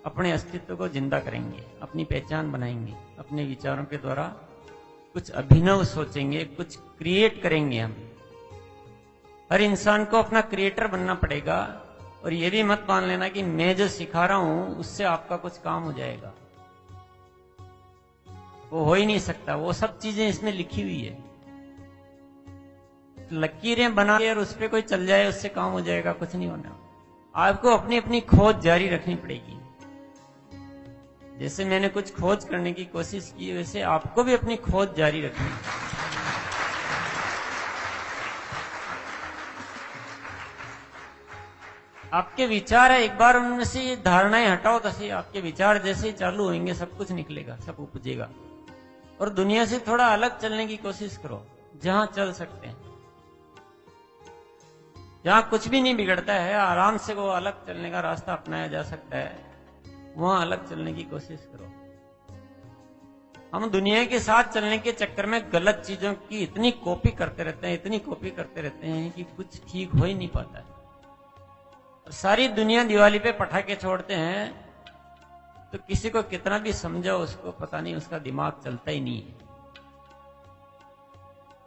[SPEAKER 1] अपने अस्तित्व को जिंदा करेंगे, अपनी पहचान बनाएंगे, अपने विचारों के द्वारा कुछ अभिनव सोचेंगे, कुछ क्रिएट करेंगे हम। हर इंसान को अपना क्रिएटर बनना पड़ेगा। और ये भी मत मान लेना कि मैं जो सिखा रहा हूं उससे आपका कुछ काम हो जाएगा, वो हो ही नहीं सकता। वो सब चीजें इसमें लिखी हुई है, लकीरें बना के और उस पर कोई चल जाए उससे काम हो जाएगा, कुछ नहीं होना। आपको अपनी अपनी खोज जारी रखनी पड़ेगी। जैसे मैंने कुछ खोज करने की कोशिश की, वैसे आपको भी अपनी खोज जारी रखनी है। आपके विचार है, एक बार उनमें से ये धारणाएं हटाओ तो सही, आपके विचार जैसे ही चालू होंगे सब कुछ निकलेगा, सब उपजेगा। और दुनिया से थोड़ा अलग चलने की कोशिश करो, जहां चल सकते हैं, जहां कुछ भी नहीं बिगड़ता है, आराम से वो अलग चलने का रास्ता अपनाया जा सकता है, वहां अलग चलने की कोशिश करो। हम दुनिया के साथ चलने के चक्कर में गलत चीजों की इतनी कॉपी करते रहते हैं, इतनी कॉपी करते रहते हैं कि कुछ ठीक हो ही नहीं पाता है। सारी दुनिया दिवाली पे पटाखे छोड़ते हैं तो किसी को कितना भी समझाओ उसको पता नहीं, उसका दिमाग चलता ही नहीं है।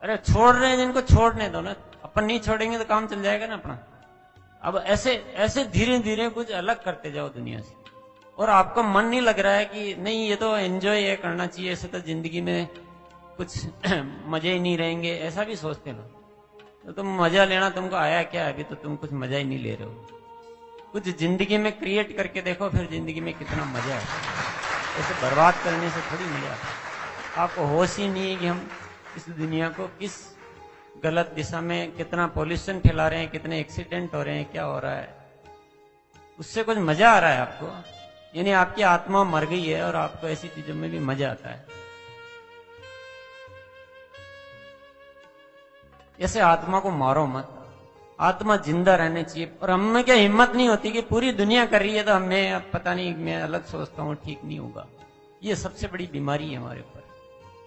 [SPEAKER 1] अरे छोड़ रहे हैं जिनको छोड़ने दो ना, अपन नहीं छोड़ेंगे तो काम चल जाएगा ना अपना। अब ऐसे ऐसे धीरे धीरे कुछ अलग करते जाओ दुनिया से, और आपको मन नहीं लग रहा है कि नहीं ये तो एंजॉय ये करना चाहिए, ऐसे तो जिंदगी में कुछ मजे ही नहीं रहेंगे, ऐसा भी सोचते ना, तो तुम मजा लेना तुमको आया क्या? अभी तो तुम कुछ मजा ही नहीं ले रहे हो। कुछ जिंदगी में क्रिएट करके देखो, फिर जिंदगी में कितना मजा है। ऐसे बर्बाद करने से थोड़ी मजा आता है। आपको होश ही नहीं है कि हम इस दुनिया को किस गलत दिशा में, कितना पॉल्यूशन फैला रहे हैं, कितने एक्सीडेंट हो रहे हैं, क्या हो रहा है, उससे कुछ मजा आ रहा है आपको? यानी आपकी आत्मा मर गई है और आपको ऐसी चीजों में भी मजा आता है। ऐसे आत्मा को मारो मत, आत्मा जिंदा रहने चाहिए। और हमें क्या हिम्मत नहीं होती कि पूरी दुनिया कर रही है तो हमें अब पता नहीं, मैं अलग सोचता हूँ ठीक नहीं होगा। ये सबसे बड़ी बीमारी है हमारे ऊपर।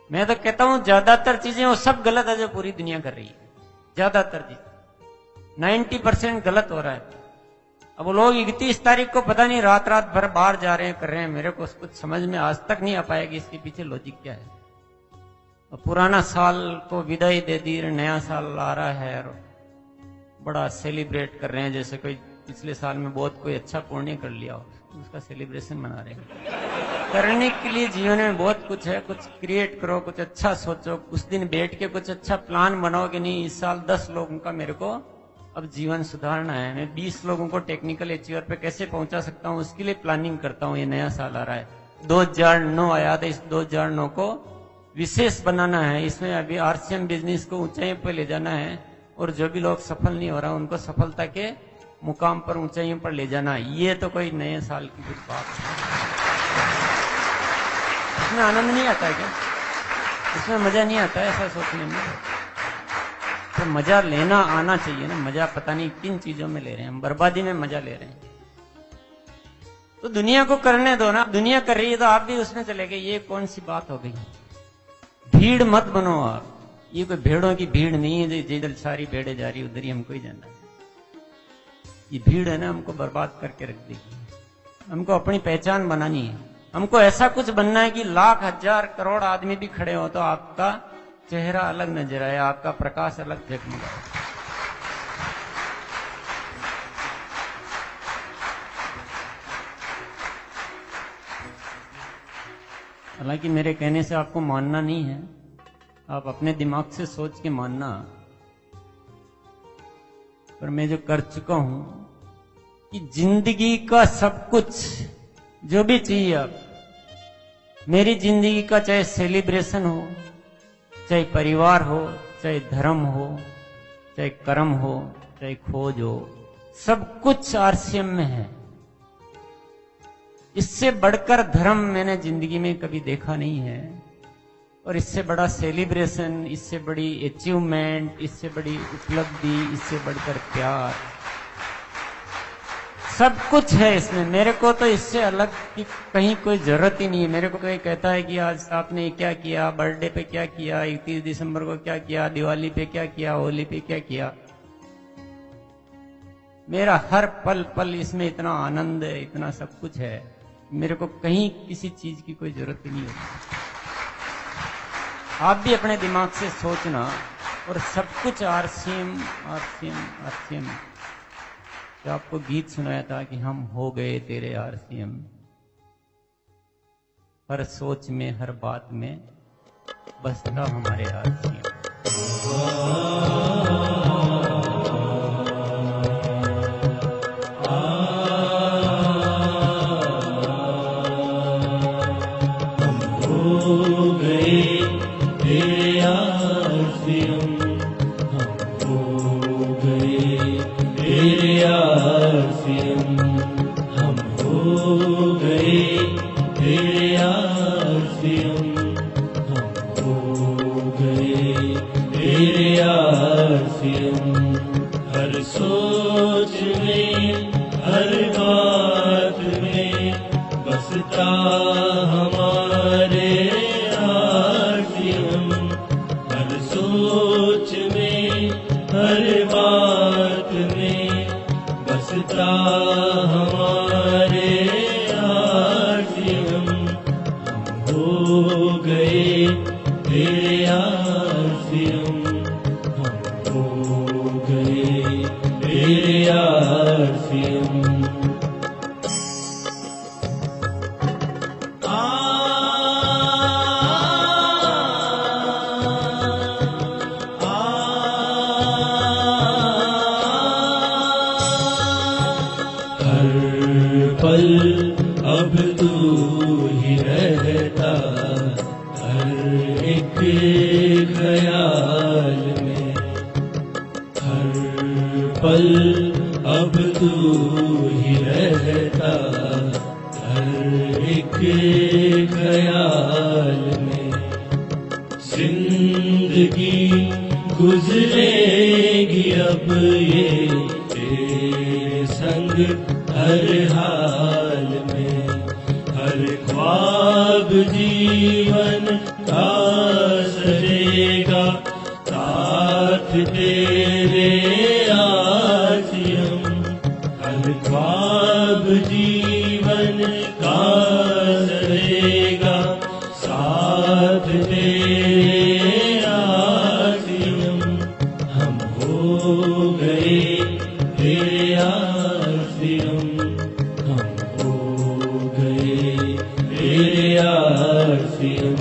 [SPEAKER 1] मैं तो कहता हूँ ज्यादातर चीजें वो सब गलत है जो पूरी दुनिया कर रही है। ज्यादातर चीज 90% गलत हो रहा है। अब लोग 31 तारीख को पता नहीं रात रात भर बाहर जा रहे हैं, कर रहे हैं, मेरे को कुछ समझ में आज तक नहीं आ पाया कि इसके पीछे लॉजिक क्या है। पुराना साल को विदाई दे दी, नया साल आ रहा है और बड़ा सेलिब्रेट कर रहे हैं, जैसे कोई पिछले साल में बहुत कोई अच्छा पुण्य कर लिया हो, उसका सेलिब्रेशन मना रहे हैं। करने के लिए जीवन में बहुत कुछ है, कुछ क्रिएट करो, कुछ अच्छा सोचो, उस दिन बैठ के कुछ अच्छा प्लान बनाओ कि नहीं इस साल 10 लोगों का मेरे को अब जीवन सुधारना है, मैं 20 लोगों को टेक्निकल अचीवर पे कैसे पहुंचा सकता हूँ, उसके लिए प्लानिंग करता हूँ। ये नया साल आ रहा है, 2009 आया था, इस 2009 को विशेष बनाना है। इसमें अभी RCM बिजनेस को ऊंचाई पर ले जाना है, और जो भी लोग सफल नहीं हो रहा उनको सफलता के मुकाम पर, ऊंचाइयों पर ले जाना। ये तो कोई नए साल की कुछ बात है। इसमें आनंद नहीं आता है क्या? इसमें मजा नहीं आता है ऐसा सोचने में? तो मजा लेना आना चाहिए ना। मजा पता नहीं किन चीजों में ले रहे हैं हम, बर्बादी में मजा ले रहे हैं। तो दुनिया को करने दो ना, दुनिया कर रही है तो आप भी उसमें चले गए। ये कौन सी बात हो गई? भीड़ मत बनो आप। ये कोई भेड़ों की भीड़ नहीं है जिधर सारी भेड़े जा रही उधर ही हमको ही जाना है। ये भीड़ है ना, हमको बर्बाद करके रख देगी। हमको अपनी पहचान बनानी है। हमको ऐसा कुछ बनना है कि लाख हजार करोड़ आदमी भी खड़े हो तो आपका चेहरा अलग नजर आए, आपका प्रकाश अलग जगमगाए। हालांकि मेरे कहने से आपको मानना नहीं है, आप अपने दिमाग से सोच के मानना। पर मैं जो कर चुका हूं कि जिंदगी का सब कुछ जो भी चाहिए आप, मेरी जिंदगी का चाहे सेलिब्रेशन हो, चाहे परिवार हो, चाहे धर्म हो, चाहे कर्म हो, चाहे खोज हो, सब कुछ RCM में है। इससे बढ़कर धर्म मैंने जिंदगी में कभी देखा नहीं है, और इससे बड़ा सेलिब्रेशन, इससे बड़ी अचीवमेंट, इससे बड़ी उपलब्धि, इससे बढ़कर प्यार, सब कुछ है इसमें। मेरे को तो इससे अलग की कहीं कोई जरूरत ही नहीं है। मेरे को कोई कहता है कि आज आपने क्या किया, बर्थडे पे क्या किया, 31 दिसंबर को क्या किया, दिवाली पे क्या किया, होली पे क्या किया, मेरा हर पल पल इसमें इतना आनंद है, इतना सब कुछ है, मेरे को कहीं किसी चीज की कोई जरूरत ही नहीं होती। आप भी अपने दिमाग से सोचना और सब कुछ आरसीएम आरसीएम आरसीएम। जो आपको गीत सुनाया था कि हम हो गए तेरे आरसीएम, हर सोच में हर बात में बसता हमारे आरसीएम।
[SPEAKER 2] हर सोच में हर बात में बसता हमारे आरसीएम। हर सोच में हर बात में बसता हमारे आरसीएम। हम हो गए तेरे आरसीएम, तेरे आरसीएम। हर पल अब तू ही रहता, हर एक ख्याल में। पल अब तू ही रहता, हर एक ख्याल में। जिंदगी गुजरेगी अब ये तेरे संग हर हाल में। हर ख्वाब जीवन का सरेगा साथ तेरे आरसीएम। हर ख्वाब जीवन का सरेगा साथ तेरे आरसीएम। हम हो गए तेरे आरसीएम, हम हो गए तेरे आरसीएम।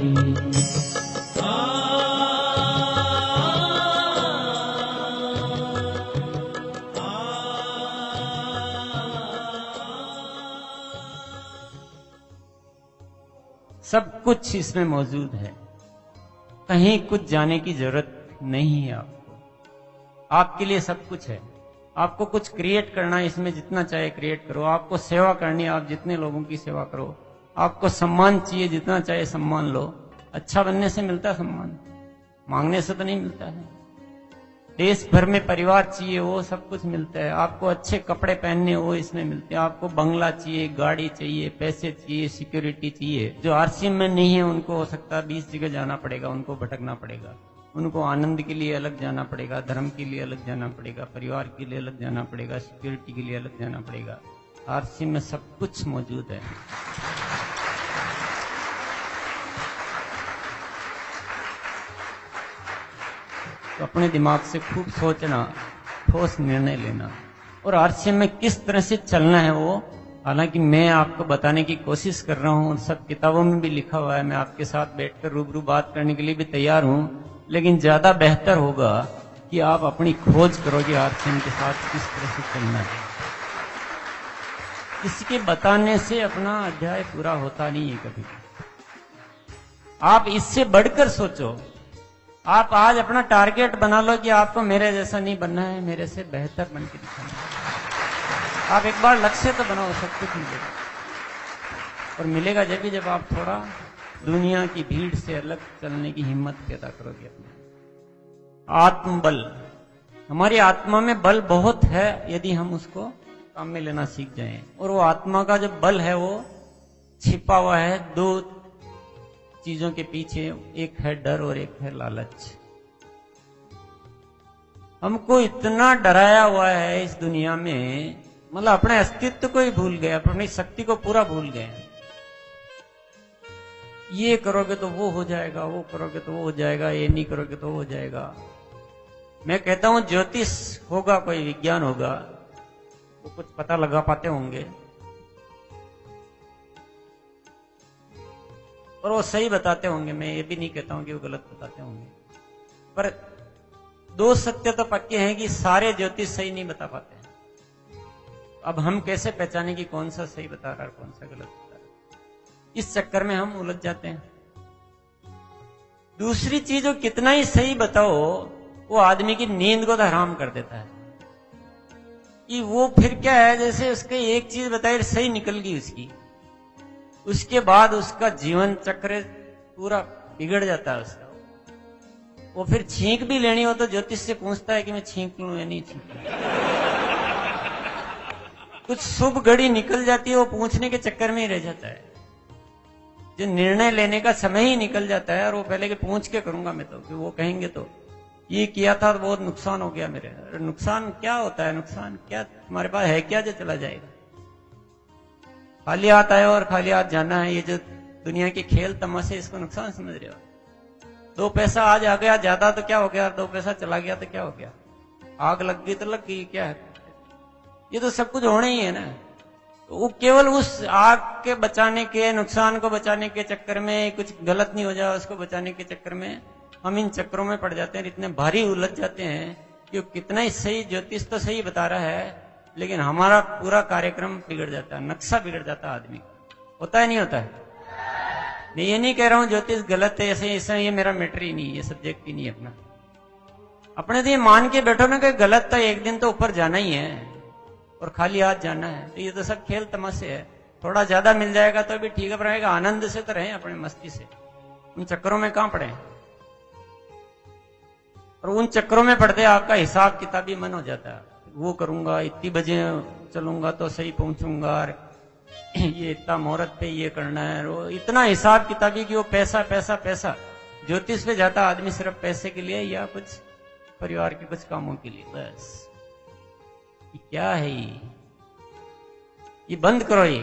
[SPEAKER 1] सब कुछ इसमें मौजूद है, कहीं कुछ जाने की जरूरत नहीं है आपको। आपके लिए सब कुछ है। आपको कुछ क्रिएट करना है, इसमें जितना चाहे क्रिएट करो। आपको सेवा करनी है, आप जितने लोगों की सेवा करो। आपको सम्मान चाहिए, जितना चाहे सम्मान लो। अच्छा बनने से मिलता है सम्मान, मांगने से तो नहीं मिलता है। देश भर में परिवार चाहिए, वो सब कुछ मिलता है। आपको अच्छे कपड़े पहनने, वो इसमें मिलते हैं। आपको बंगला चाहिए, गाड़ी चाहिए, पैसे चाहिए, सिक्योरिटी चाहिए। जो आरसीएम में नहीं है उनको हो सकता है 20 जगह जाना पड़ेगा, उनको भटकना पड़ेगा। उनको आनंद के लिए अलग जाना पड़ेगा, धर्म के लिए अलग जाना पड़ेगा, परिवार के लिए अलग जाना पड़ेगा, सिक्योरिटी के लिए अलग जाना पड़ेगा। आरसीएम में सब कुछ मौजूद है। तो अपने दिमाग से खूब सोचना, ठोस निर्णय लेना और आरसीएम में किस तरह से चलना है वो। हालांकि मैं आपको बताने की कोशिश कर रहा हूँ, सब किताबों में भी लिखा हुआ है। मैं आपके साथ बैठकर रूबरू बात करने के लिए भी तैयार हूँ, लेकिन ज्यादा बेहतर होगा कि आप अपनी खोज करोगे आरसीएम के साथ किस तरह से चलना है। किसी के बताने से अपना अध्याय पूरा होता नहीं है कभी। आप इससे बढ़कर सोचो। आप आज अपना टारगेट बना लो कि आपको मेरे जैसा नहीं बनना है, मेरे से बेहतर बन के दिखाना है। आप एक बार लक्ष्य तो बनाओ, सब कुछ मिलेगा। और मिलेगा जब आप थोड़ा दुनिया की भीड़ से अलग चलने की हिम्मत पैदा करोगे। अपने आत्मबल, हमारी आत्मा में बल बहुत है यदि हम उसको काम में लेना सीख जाएं। और वो आत्मा का जो बल है वो छिपा हुआ है दो चीजों के पीछे, एक है डर और एक है लालच। हमको इतना डराया हुआ है इस दुनिया में, मतलब अपने अस्तित्व को ही भूल गए, अपनी शक्ति को पूरा भूल गए। ये करोगे तो वो हो जाएगा, वो करोगे तो वो हो जाएगा, ये नहीं करोगे तो वो हो जाएगा। मैं कहता हूं ज्योतिष होगा, कोई विज्ञान होगा, वो कुछ पता लगा पाते होंगे और वो सही बताते होंगे। मैं ये भी नहीं कहता हूं कि वो गलत बताते होंगे, पर दो सत्य तो पक्के हैं कि सारे ज्योतिष सही नहीं बता पाते हैं। अब हम कैसे पहचाने कि कौन सा सही बता रहा है कौन सा गलत बता रहा है? इस चक्कर में हम उलझ जाते हैं। दूसरी चीज, वो कितना ही सही बताओ, वो आदमी की नींद को तो हराम कर देता है। कि वो फिर क्या है, जैसे उसके एक चीज बताई सही निकल गई उसकी, उसके बाद उसका जीवन चक्र पूरा बिगड़ जाता है उसका। वो फिर छींक भी लेनी हो तो ज्योतिष से पूछता है कि मैं छींक लूं या नहीं छींक लूं। कुछ शुभ घड़ी निकल जाती है, वो पूछने के चक्कर में ही रह जाता है। जो निर्णय लेने का समय ही निकल जाता है, और वो पहले के पूछ के करूंगा मैं तो, कि वो कहेंगे तो ये किया था तो बहुत नुकसान हो गया मेरे। अरे नुकसान क्या होता है? नुकसान क्या तुम्हारे पास है क्या जो चला जाएगा? खाली हाथ आए और खाली हाथ जाना है। ये जो दुनिया के खेल तमाशे, इसको नुकसान समझ रहे हो? 2 पैसा आज आ गया ज्यादा तो क्या हो गया, 2 पैसा चला गया तो क्या हो गया? आग लग गई तो लग गई, क्या है? ये तो सब कुछ होना ही है ना। तो वो केवल उस आग के बचाने के, नुकसान को बचाने के चक्कर में, कुछ गलत नहीं हो जाए उसको बचाने के चक्कर में हम इन चक्रों में पड़ जाते हैं, इतने भारी उलझ जाते हैं कि कितना ही सही ज्योतिष तो सही बता रहा है, लेकिन हमारा पूरा कार्यक्रम बिगड़ जाता है, नक्शा बिगड़ जाता है आदमी का। होता है नहीं होता है? मैं ये नहीं कह रहा हूं ज्योतिष गलत है, ऐसे ये मेरा मैटर ही नहीं, ये सब्जेक्ट ही नहीं अपना। अपने तो ये मान के बैठो ना कि गलत था, एक दिन तो ऊपर जाना ही है और खाली हाथ जाना है। तो ये तो सब खेल तमाशे है। थोड़ा ज्यादा मिल जाएगा तो भी ठीक है, रहेगा आनंद से तो रहे, अपने मस्ती से। उन चक्करों में कहां पड़े? और उन चक्करों में पड़ते आपका हिसाब किताबी मन हो जाता है। वो करूंगा, इतनी बजे चलूंगा तो सही पहुंचूंगा, ये इतना मुहूर्त पे ये करना है, वो इतना हिसाब किताबी कि वो पैसा पैसा पैसा। ज्योतिष पे जाता आदमी सिर्फ पैसे के लिए या कुछ परिवार के कुछ कामों के लिए, बस। ये क्या है? ये बंद करो। ये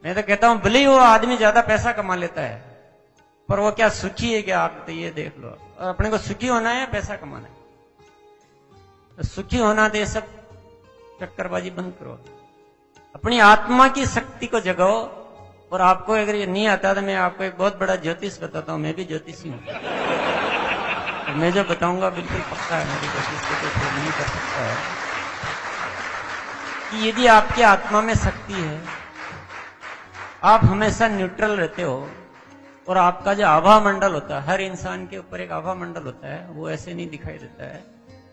[SPEAKER 1] मैं तो कहता हूं भले ही वो आदमी ज्यादा पैसा कमा लेता है, पर वो क्या सुखी है क्या? आप तो ये देख लो। और अपने को सुखी होना है या पैसा कमाना है? तो सुखी होना तो ये सब चक्करबाजी बंद करो। अपनी आत्मा की शक्ति को जगाओ। और आपको अगर ये नहीं आता तो मैं आपको एक बहुत बड़ा ज्योतिष बताता हूं। मैं भी ज्योतिषी हूं, तो मैं जो बताऊंगा बिल्कुल पक्का है, मेरी ज्योतिष को कोई प्रूव नहीं कर सकता है। कि यदि आपकी आत्मा में शक्ति है, आप हमेशा न्यूट्रल रहते हो, और आपका जो आभा मंडल होता है, हर इंसान के ऊपर एक आभा मंडल होता है, वो ऐसे नहीं दिखाई देता है।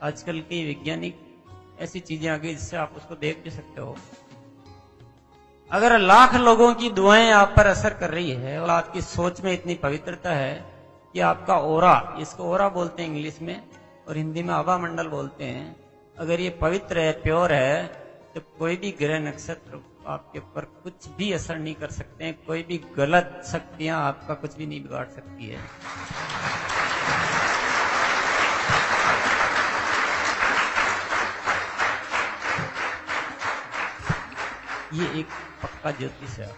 [SPEAKER 1] आजकल की वैज्ञानिक ऐसी चीजें आ गई जिससे आप उसको देख भी सकते हो। अगर लाख लोगों की दुआएं आप पर असर कर रही है और आपकी सोच में इतनी पवित्रता है कि आपका ओरा, इसको ओरा बोलते हैं इंग्लिश में और हिंदी में आभा मंडल बोलते हैं, अगर ये पवित्र है, प्योर है, तो कोई भी ग्रह नक्षत्र आपके ऊपर कुछ भी असर नहीं कर सकते हैं। कोई भी गलत शक्तियां आपका कुछ भी नहीं बिगाड़ सकती है। ये एक पक्का ज्योतिष है।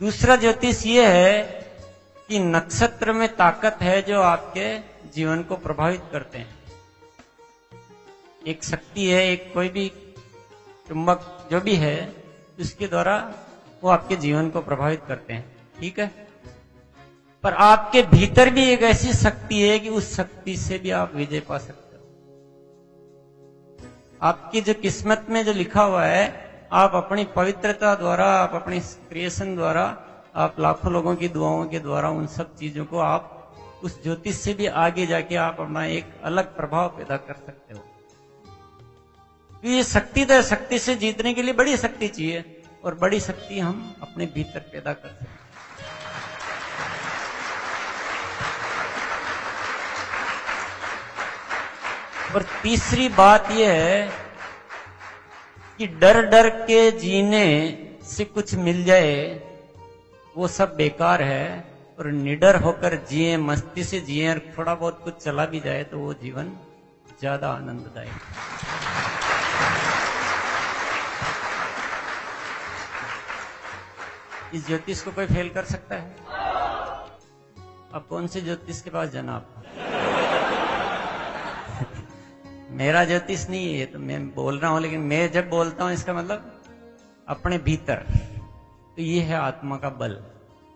[SPEAKER 1] दूसरा ज्योतिष ये है कि नक्षत्र में ताकत है जो आपके जीवन को प्रभावित करते हैं। एक शक्ति है, एक कोई भी चुंबक जो भी है, उसके द्वारा वो आपके जीवन को प्रभावित करते हैं। ठीक है, पर आपके भीतर भी एक ऐसी शक्ति है कि उस शक्ति से भी आप विजय पा सकते हो। आपकी जो किस्मत में जो लिखा हुआ है, आप अपनी पवित्रता द्वारा, आप अपनी क्रिएशन द्वारा, आप लाखों लोगों की दुआओं के द्वारा उन सब चीजों को आप उस ज्योतिष से भी आगे जाके आप अपना एक अलग प्रभाव पैदा कर सकते हो। ये शक्ति तो, शक्ति से जीतने के लिए बड़ी शक्ति चाहिए, और बड़ी शक्ति हम अपने भीतर पैदा कर सकते हैं। और तीसरी बात यह है कि डर डर के जीने से कुछ मिल जाए वो सब बेकार है, और निडर होकर जिए, मस्ती से जिए, और थोड़ा बहुत कुछ चला भी जाए तो वो जीवन ज्यादा आनंददायक है। इस ज्योतिष को कोई फेल कर सकता है? अब कौन से ज्योतिष के पास जाना आपको? मेरा ज्योतिष नहीं है, तो मैं बोल रहा हूं, लेकिन मैं जब बोलता हूं इसका मतलब अपने भीतर। तो ये है आत्मा का बल।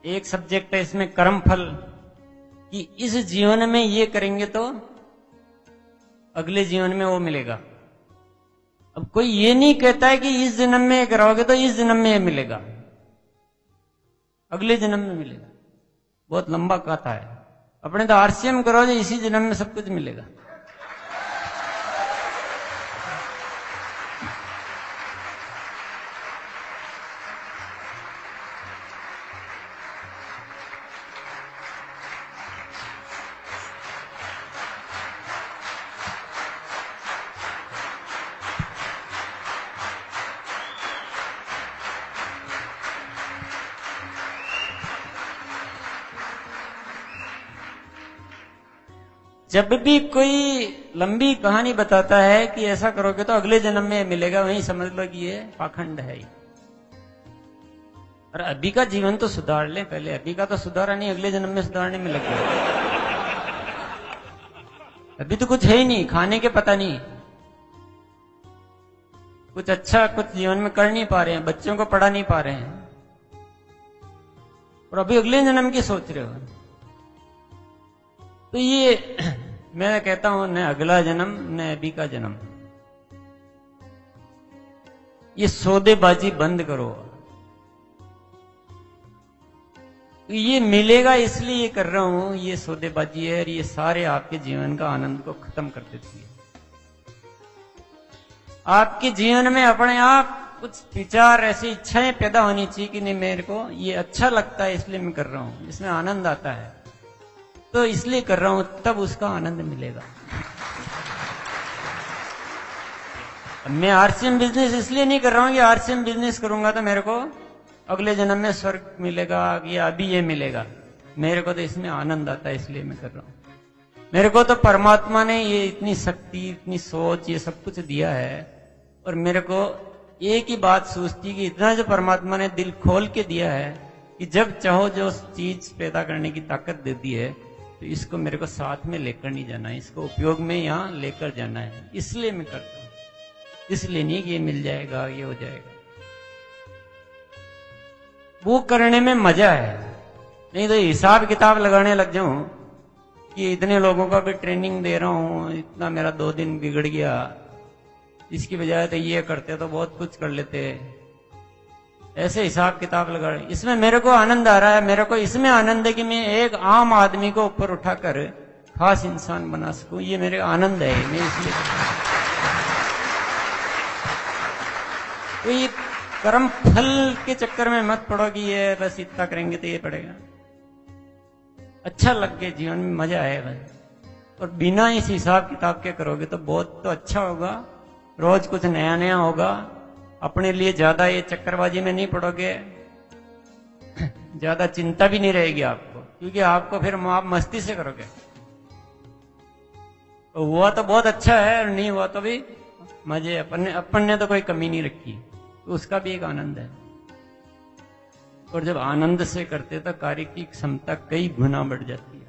[SPEAKER 1] एक सब्जेक्ट है इसमें कर्म फल, कि इस जीवन में ये करेंगे तो अगले जीवन में वो मिलेगा। अब कोई ये नहीं कहता है कि इस जन्म में ये कराओगे तो इस जन्म में ये मिलेगा, अगले जन्म में मिलेगा। बहुत लंबा कथा है। अपने तो आरसीएम करोगे, इसी जन्म में सब कुछ मिलेगा। जब भी कोई लंबी कहानी बताता है कि ऐसा करोगे तो अगले जन्म में मिलेगा, वहीं समझ लो कि ये पाखंड है। और अभी का जीवन तो सुधार ले पहले। अभी का तो सुधारा नहीं, अगले जन्म में सुधारने में लग गया। अभी तो कुछ है ही नहीं, खाने के पता नहीं, कुछ अच्छा कुछ जीवन में कर नहीं पा रहे हैं, बच्चों को पढ़ा नहीं पा रहे हैं, और अभी अगले जन्म की सोच रहे हो। तो ये मैं कहता हूं, न अगला जन्म न अभी का जन्म। ये सौदेबाजी बंद करो। तो ये मिलेगा इसलिए ये कर रहा हूं, ये सौदेबाजी है, और ये सारे आपके जीवन का आनंद को खत्म कर देती है। आपके जीवन में अपने आप कुछ विचार, ऐसी इच्छाएं पैदा होनी चाहिए कि नहीं, मेरे को ये अच्छा लगता है इसलिए मैं कर रहा हूं, इसमें आनंद आता है तो इसलिए कर रहा हूं, तब उसका आनंद मिलेगा। मैं आरसीएम बिजनेस इसलिए नहीं कर रहा हूं कि आरसीएम बिजनेस करूंगा तो मेरे को अगले जन्म में स्वर्ग मिलेगा या अभी ये मिलेगा। मेरे को तो इसमें आनंद आता है इसलिए मैं कर रहा हूं। मेरे को तो परमात्मा ने ये इतनी शक्ति, इतनी सोच, ये सब कुछ दिया है, और मेरे को एक ही बात सोचती कि इतना जो परमात्मा ने दिल खोल के दिया है कि जब चाहो जो चीज पैदा करने की ताकत दे दी है, तो इसको मेरे को साथ में लेकर नहीं जाना है, इसको उपयोग में यहां लेकर जाना है, इसलिए मैं करता हूं। इसलिए नहीं कि ये मिल जाएगा, ये हो जाएगा। वो करने में मजा है, नहीं तो हिसाब किताब लगाने लग जाऊं कि इतने लोगों का भी ट्रेनिंग दे रहा हूं, इतना मेरा 2 दिन बिगड़ गया, इसकी बजाय तो ये करते तो बहुत कुछ कर लेते। ऐसे हिसाब किताब लगा रहे। इसमें मेरे को आनंद आ रहा है, मेरे को इसमें आनंद है कि मैं एक आम आदमी को ऊपर उठाकर खास इंसान बना सकूं, ये मेरे आनंद है। मैं इसलिए कोई कर्म फल के चक्कर में मत पड़ो कि ये बस इतना करेंगे तो ये पड़ेगा। अच्छा लग के जीवन में मजा आएगा, और बिना इस हिसाब किताब के करोगे तो बहुत तो अच्छा होगा। रोज कुछ नया नया होगा, अपने लिए ज्यादा ये चक्करबाजी में नहीं पड़ोगे, ज्यादा चिंता भी नहीं रहेगी आपको, क्योंकि आपको फिर आप मस्ती से करोगे। तो हुआ तो बहुत अच्छा है, और नहीं हुआ तो भी मजे। अपन ने तो कोई कमी नहीं रखी, तो उसका भी एक आनंद है। और जब आनंद से करते तो कार्य की क्षमता कई गुना बढ़ जाती है,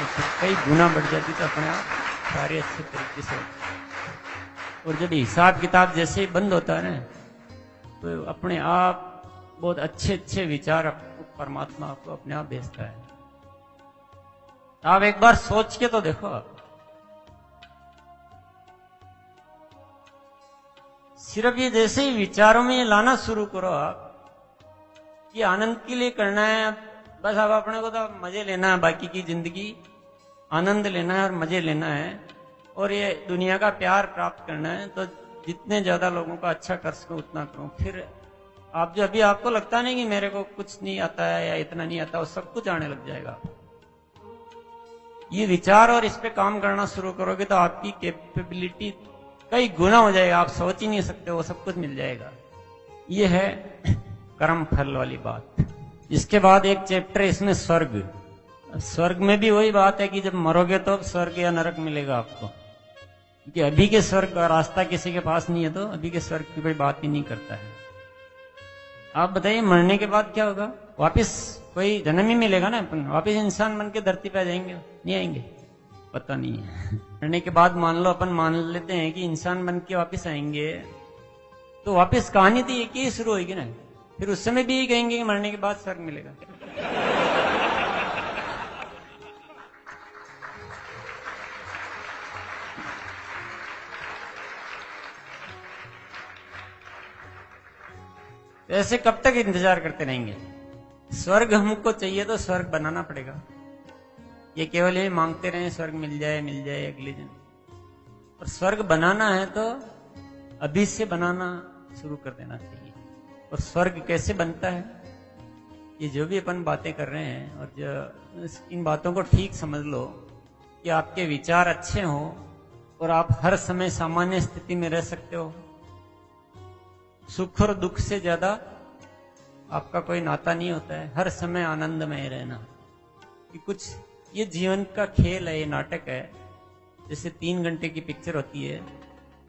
[SPEAKER 1] तो कई गुना बढ़ जाती तो अपने आप कार्य अच्छे तरीके से। और जब हिसाब किताब जैसे ही बंद होता है ना, तो अपने आप बहुत अच्छे अच्छे विचार आपको परमात्मा आपको अपने आप भेजता है। आप एक बार सोच के तो देखो, सिर्फ ये जैसे ही विचारों में ये लाना शुरू करो आप कि आनंद के लिए करना है, बस अब अपने को तो मजे लेना है, बाकी की जिंदगी आनंद लेना है और मजे लेना है, और ये दुनिया का प्यार प्राप्त करना है, तो जितने ज्यादा लोगों का अच्छा कर सको उतना करो। फिर आप जो अभी आपको लगता नहीं कि मेरे को कुछ नहीं आता है या इतना नहीं आता, वो सब कुछ आने लग जाएगा। ये विचार और इस पे काम करना शुरू करोगे तो आपकी कैपेबिलिटी कई गुना हो जाएगा, आप सोच ही नहीं सकते, वो सब कुछ मिल जाएगा। ये है कर्म फल वाली बात। इसके बाद एक चैप्टर इसमें स्वर्ग। स्वर्ग में भी वही बात है कि जब मरोगे तो स्वर्ग या नरक मिलेगा आपको, क्योंकि अभी के स्वर्ग का रास्ता किसी के पास नहीं है, तो अभी के स्वर्ग की कोई बात ही नहीं करता है। आप बताइए मरने के बाद क्या होगा? वापस कोई जन्म ही मिलेगा ना, अपन वापस इंसान बन के धरती पे आ जाएंगे? नहीं आएंगे? पता नहीं है। मरने के बाद मान लो अपन मान लेते हैं कि इंसान बन के वापिस आएंगे, तो वापस कहानी तो एक ही शुरू होगी ना। फिर उस समय भी यही कहेंगे कि मरने के बाद स्वर्ग मिलेगा। तो ऐसे कब तक इंतजार करते रहेंगे? स्वर्ग हमको चाहिए तो स्वर्ग बनाना पड़ेगा। ये केवल ये मांगते रहे स्वर्ग मिल जाए अगले दिन। और स्वर्ग बनाना है तो अभी से बनाना शुरू कर देना चाहिए। और स्वर्ग कैसे बनता है, ये जो भी अपन बातें कर रहे हैं, और जो इन बातों को ठीक समझ लो कि आपके विचार अच्छे हों और आप हर समय सामान्य स्थिति में रह सकते हो। सुख और दुख से ज्यादा आपका कोई नाता नहीं होता है। हर समय आनंदमय रहना, कि कुछ ये जीवन का खेल है, ये नाटक है। जैसे 3 घंटे की पिक्चर होती है,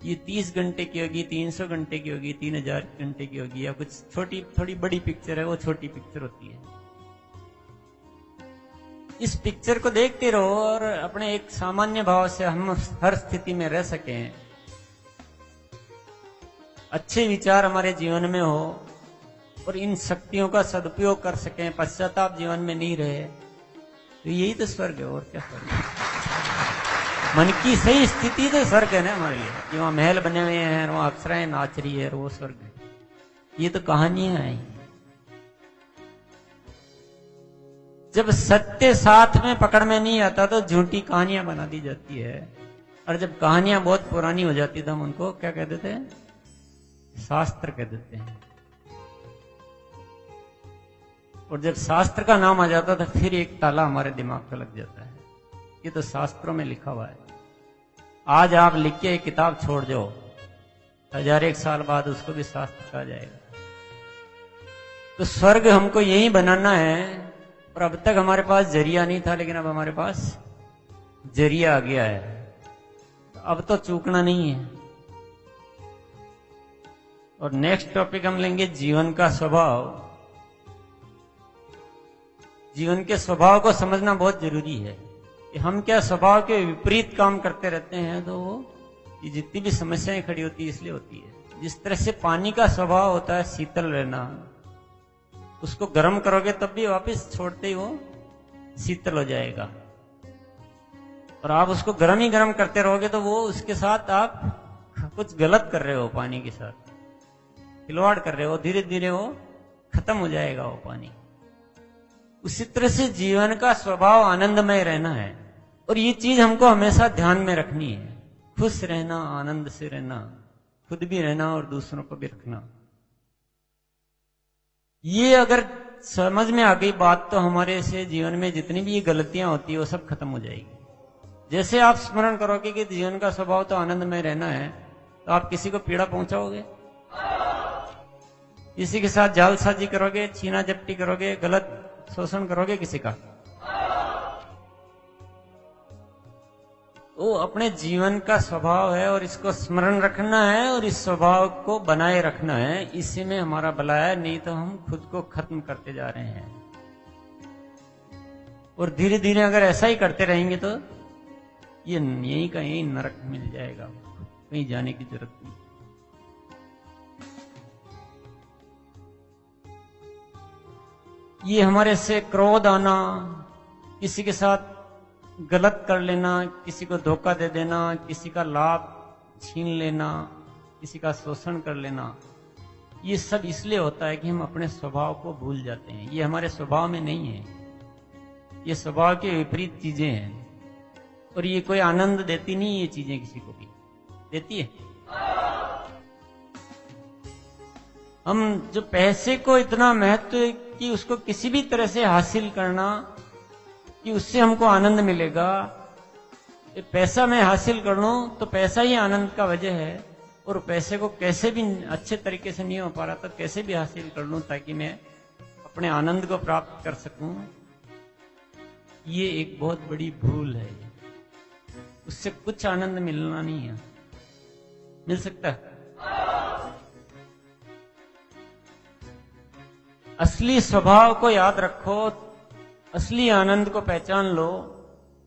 [SPEAKER 1] ये 30 घंटे की होगी, 300 घंटे की होगी, 3000 घंटे की होगी, या कुछ छोटी थोड़ी बड़ी पिक्चर है, वो छोटी पिक्चर होती है। इस पिक्चर को देखते रहो और अपने एक सामान्य भाव से हम हर स्थिति में रह सकें, अच्छे विचार हमारे जीवन में हो और इन शक्तियों का सदुपयोग कर सकें, पश्चाताप जीवन में नहीं रहे, तो यही तो स्वर्ग है। और क्या स्वर्ग है? मन की सही स्थिति तो स्वर्ग है ना हमारे लिए, कि वहां महल बने हुए हैं, वहां अप्सराएं नाच रही है, वो स्वर्ग है। ये तो कहानियां हैं। जब सत्य साथ में पकड़ में नहीं आता तो झूठी कहानियां बना दी जाती है। और जब कहानियां बहुत पुरानी हो जाती तो हम उनको क्या कह देते हैं? शास्त्र कह देते हैं। और जब शास्त्र का नाम आ जाता तो फिर एक ताला हमारे दिमाग पे लग जाता है, ये तो शास्त्रों में लिखा हुआ है। आज आप लिख के एक किताब छोड़ जाओ, 1001 साल बाद उसको भी शास्त्र कहा जाएगा। तो स्वर्ग हमको यही बनाना है। और अब तक हमारे पास जरिया नहीं था, लेकिन अब हमारे पास जरिया आ गया है। अब तो चूकना नहीं है। और नेक्स्ट टॉपिक हम लेंगे जीवन का स्वभाव। जीवन के स्वभाव को समझना बहुत जरूरी है कि हम क्या स्वभाव के विपरीत काम करते रहते हैं, तो वो ये जितनी भी समस्याएं खड़ी होती है इसलिए होती है। जिस तरह से पानी का स्वभाव होता है शीतल रहना, उसको गर्म करोगे तब भी वापस छोड़ते ही वो शीतल हो जाएगा। और आप उसको गर्म ही गर्म करते रहोगे तो वो उसके साथ आप कुछ गलत कर रहे हो, पानी के साथ खिलवाड़ कर रहे हो, धीरे धीरे वो खत्म हो जाएगा वो पानी। उसी तरह से जीवन का स्वभाव आनंदमय रहना है। और ये चीज हमको हमेशा ध्यान में रखनी है। खुश रहना, आनंद से रहना, खुद भी रहना और दूसरों को भी रखना। ये अगर समझ में आ गई बात तो हमारे से जीवन में जितनी भी गलतियां होती है वो सब खत्म हो जाएगी। जैसे आप स्मरण करोगे कि जीवन का स्वभाव तो आनंदमय रहना है, तो आप किसी को पीड़ा पहुंचाओगे? किसी के साथ जालसाजी करोगे, छीना झपटी करोगे, गलत शोषण करोगे किसी का? वो अपने जीवन का स्वभाव है और इसको स्मरण रखना है और इस स्वभाव को बनाए रखना है। इसी में हमारा भला है, नहीं तो हम खुद को खत्म करते जा रहे हैं। और धीरे धीरे अगर ऐसा ही करते रहेंगे तो ये यहीं का यहीं नरक मिल जाएगा, कहीं जाने की जरूरत नहीं। ये हमारे से क्रोध आना, किसी के साथ गलत कर लेना, किसी को धोखा दे देना, किसी का लाभ छीन लेना, किसी का शोषण कर लेना, ये सब इसलिए होता है कि हम अपने स्वभाव को भूल जाते हैं। ये हमारे स्वभाव में नहीं है, ये स्वभाव के विपरीत चीजें हैं। और ये कोई आनंद देती नहीं, ये चीजें किसी को भी देती है। हम जो पैसे को इतना महत्व कि उसको किसी भी तरह से हासिल करना कि उससे हमको आनंद मिलेगा, पैसा मैं हासिल कर लूं तो पैसा ही आनंद का वजह है। और पैसे को कैसे भी अच्छे तरीके से नहीं हो पा रहा तो कैसे भी हासिल कर लूं ताकि मैं अपने आनंद को प्राप्त कर सकूं, ये एक बहुत बड़ी भूल है। उससे कुछ आनंद मिलना नहीं है, मिल सकता है। असली स्वभाव को याद रखो, असली आनंद को पहचान लो,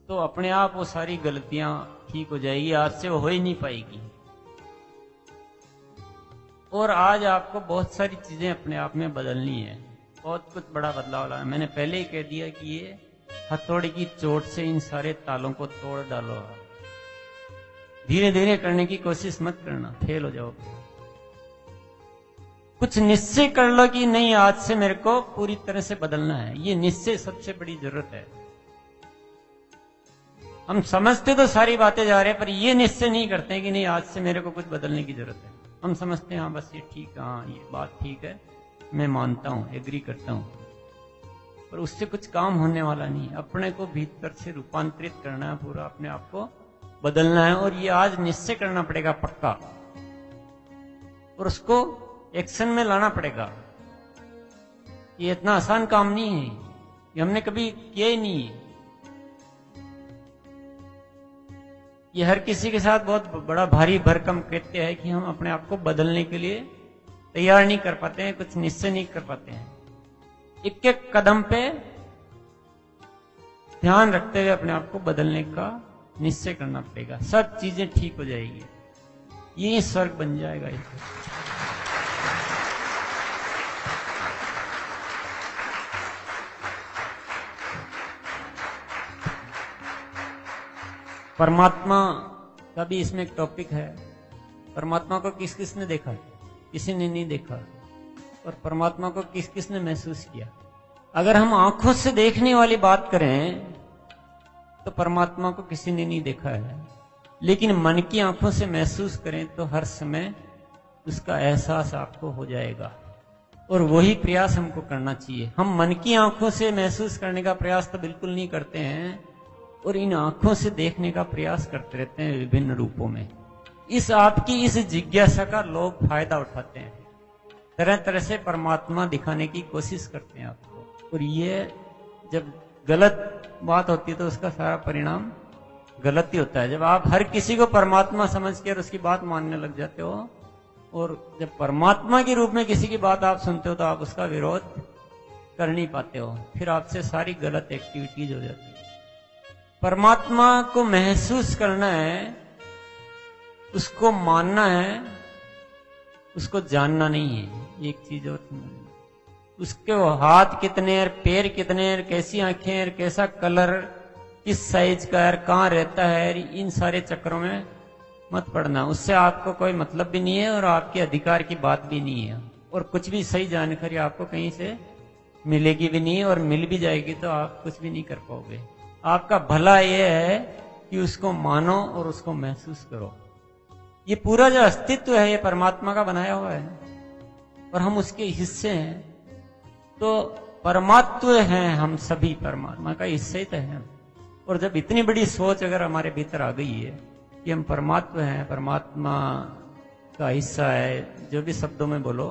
[SPEAKER 1] तो अपने आप वो सारी गलतियां ठीक हो जाएगी, आज से वो हो ही नहीं पाएगी। और आज आपको बहुत सारी चीजें अपने आप में बदलनी है, बहुत कुछ बड़ा बदलाव लाना है। मैंने पहले ही कह दिया कि ये हथौड़ी की चोट से इन सारे तालों को तोड़ डालो। धीरे धीरे करने की कोशिश मत करना, फेल हो जाओगे। कुछ निश्चय कर लो कि नहीं, आज से मेरे को पूरी तरह से बदलना है। ये निश्चय सबसे बड़ी जरूरत है। हम समझते तो सारी बातें जा रहे हैं, पर ये निश्चय नहीं करते कि नहीं, आज से मेरे को कुछ बदलने की जरूरत है। हम समझते हैं हाँ बस ये ठीक है, हाँ ये बात ठीक है, मैं मानता हूं, एग्री करता हूं, पर उससे कुछ काम होने वाला नहीं। अपने को भीतर से रूपांतरित करना है, पूरा अपने आप को बदलना है। और ये आज निश्चय करना पड़ेगा पक्का, और उसको एक्शन में लाना पड़ेगा। ये इतना आसान काम नहीं है, ये हमने कभी किया ही नहीं है। ये हर किसी के साथ बहुत बड़ा भारी भरकम कृत्य है कि हम अपने आप को बदलने के लिए तैयार नहीं कर पाते हैं, कुछ निश्चय नहीं कर पाते हैं। एक एक कदम पे ध्यान रखते हुए अपने आप को बदलने का निश्चय करना पड़ेगा, सब चीजें ठीक हो जाएगी, ये स्वर्ग बन जाएगा। परमात्मा का भी इसमें एक टॉपिक है। परमात्मा को किस किसने देखा? किसी ने नहीं देखा। और परमात्मा को किस किसने महसूस किया? अगर हम आंखों से देखने वाली बात करें तो परमात्मा को किसी ने नहीं देखा है, लेकिन मन की आंखों से महसूस करें तो हर समय उसका एहसास आपको हो जाएगा। और वही प्रयास हमको करना चाहिए। हम मन की आंखों से महसूस करने का प्रयास तो बिल्कुल नहीं करते हैं, और इन आंखों से देखने का प्रयास करते रहते हैं विभिन्न रूपों में। इस आपकी इस जिज्ञासा का लोग फायदा उठाते हैं, तरह तरह से परमात्मा दिखाने की कोशिश करते हैं आपको। और ये जब गलत बात होती है तो उसका सारा परिणाम गलत ही होता है। जब आप हर किसी को परमात्मा समझ के और उसकी बात मानने लग जाते हो, और जब परमात्मा के रूप में किसी की बात आप सुनते हो तो आप उसका विरोध कर नहीं पाते हो, फिर आपसे सारी गलत एक्टिविटीज हो जाती है। परमात्मा को महसूस करना है, उसको मानना है, उसको जानना नहीं है। एक चीज और, उसके हाथ कितने हैं, पैर कितने हैं, कैसी आंखें हैं, कैसा कलर, किस साइज का है, कहाँ रहता है, इन सारे चक्करों में मत पड़ना। उससे आपको कोई मतलब भी नहीं है और आपके अधिकार की बात भी नहीं है, और कुछ भी सही जानकारी आपको कहीं से मिलेगी भी नहीं, और मिल भी जाएगी तो आप कुछ भी नहीं कर पाओगे। आपका भला यह है कि उसको मानो और उसको महसूस करो। ये पूरा जो अस्तित्व है ये परमात्मा का बनाया हुआ है, और हम उसके हिस्से हैं। तो परमात्मा हैं हम सभी, परमात्मा का हिस्से ही तो हैं। और जब इतनी बड़ी सोच अगर हमारे भीतर आ गई है कि हम परमात्मा हैं, परमात्मा का हिस्सा है, जो भी शब्दों में बोलो,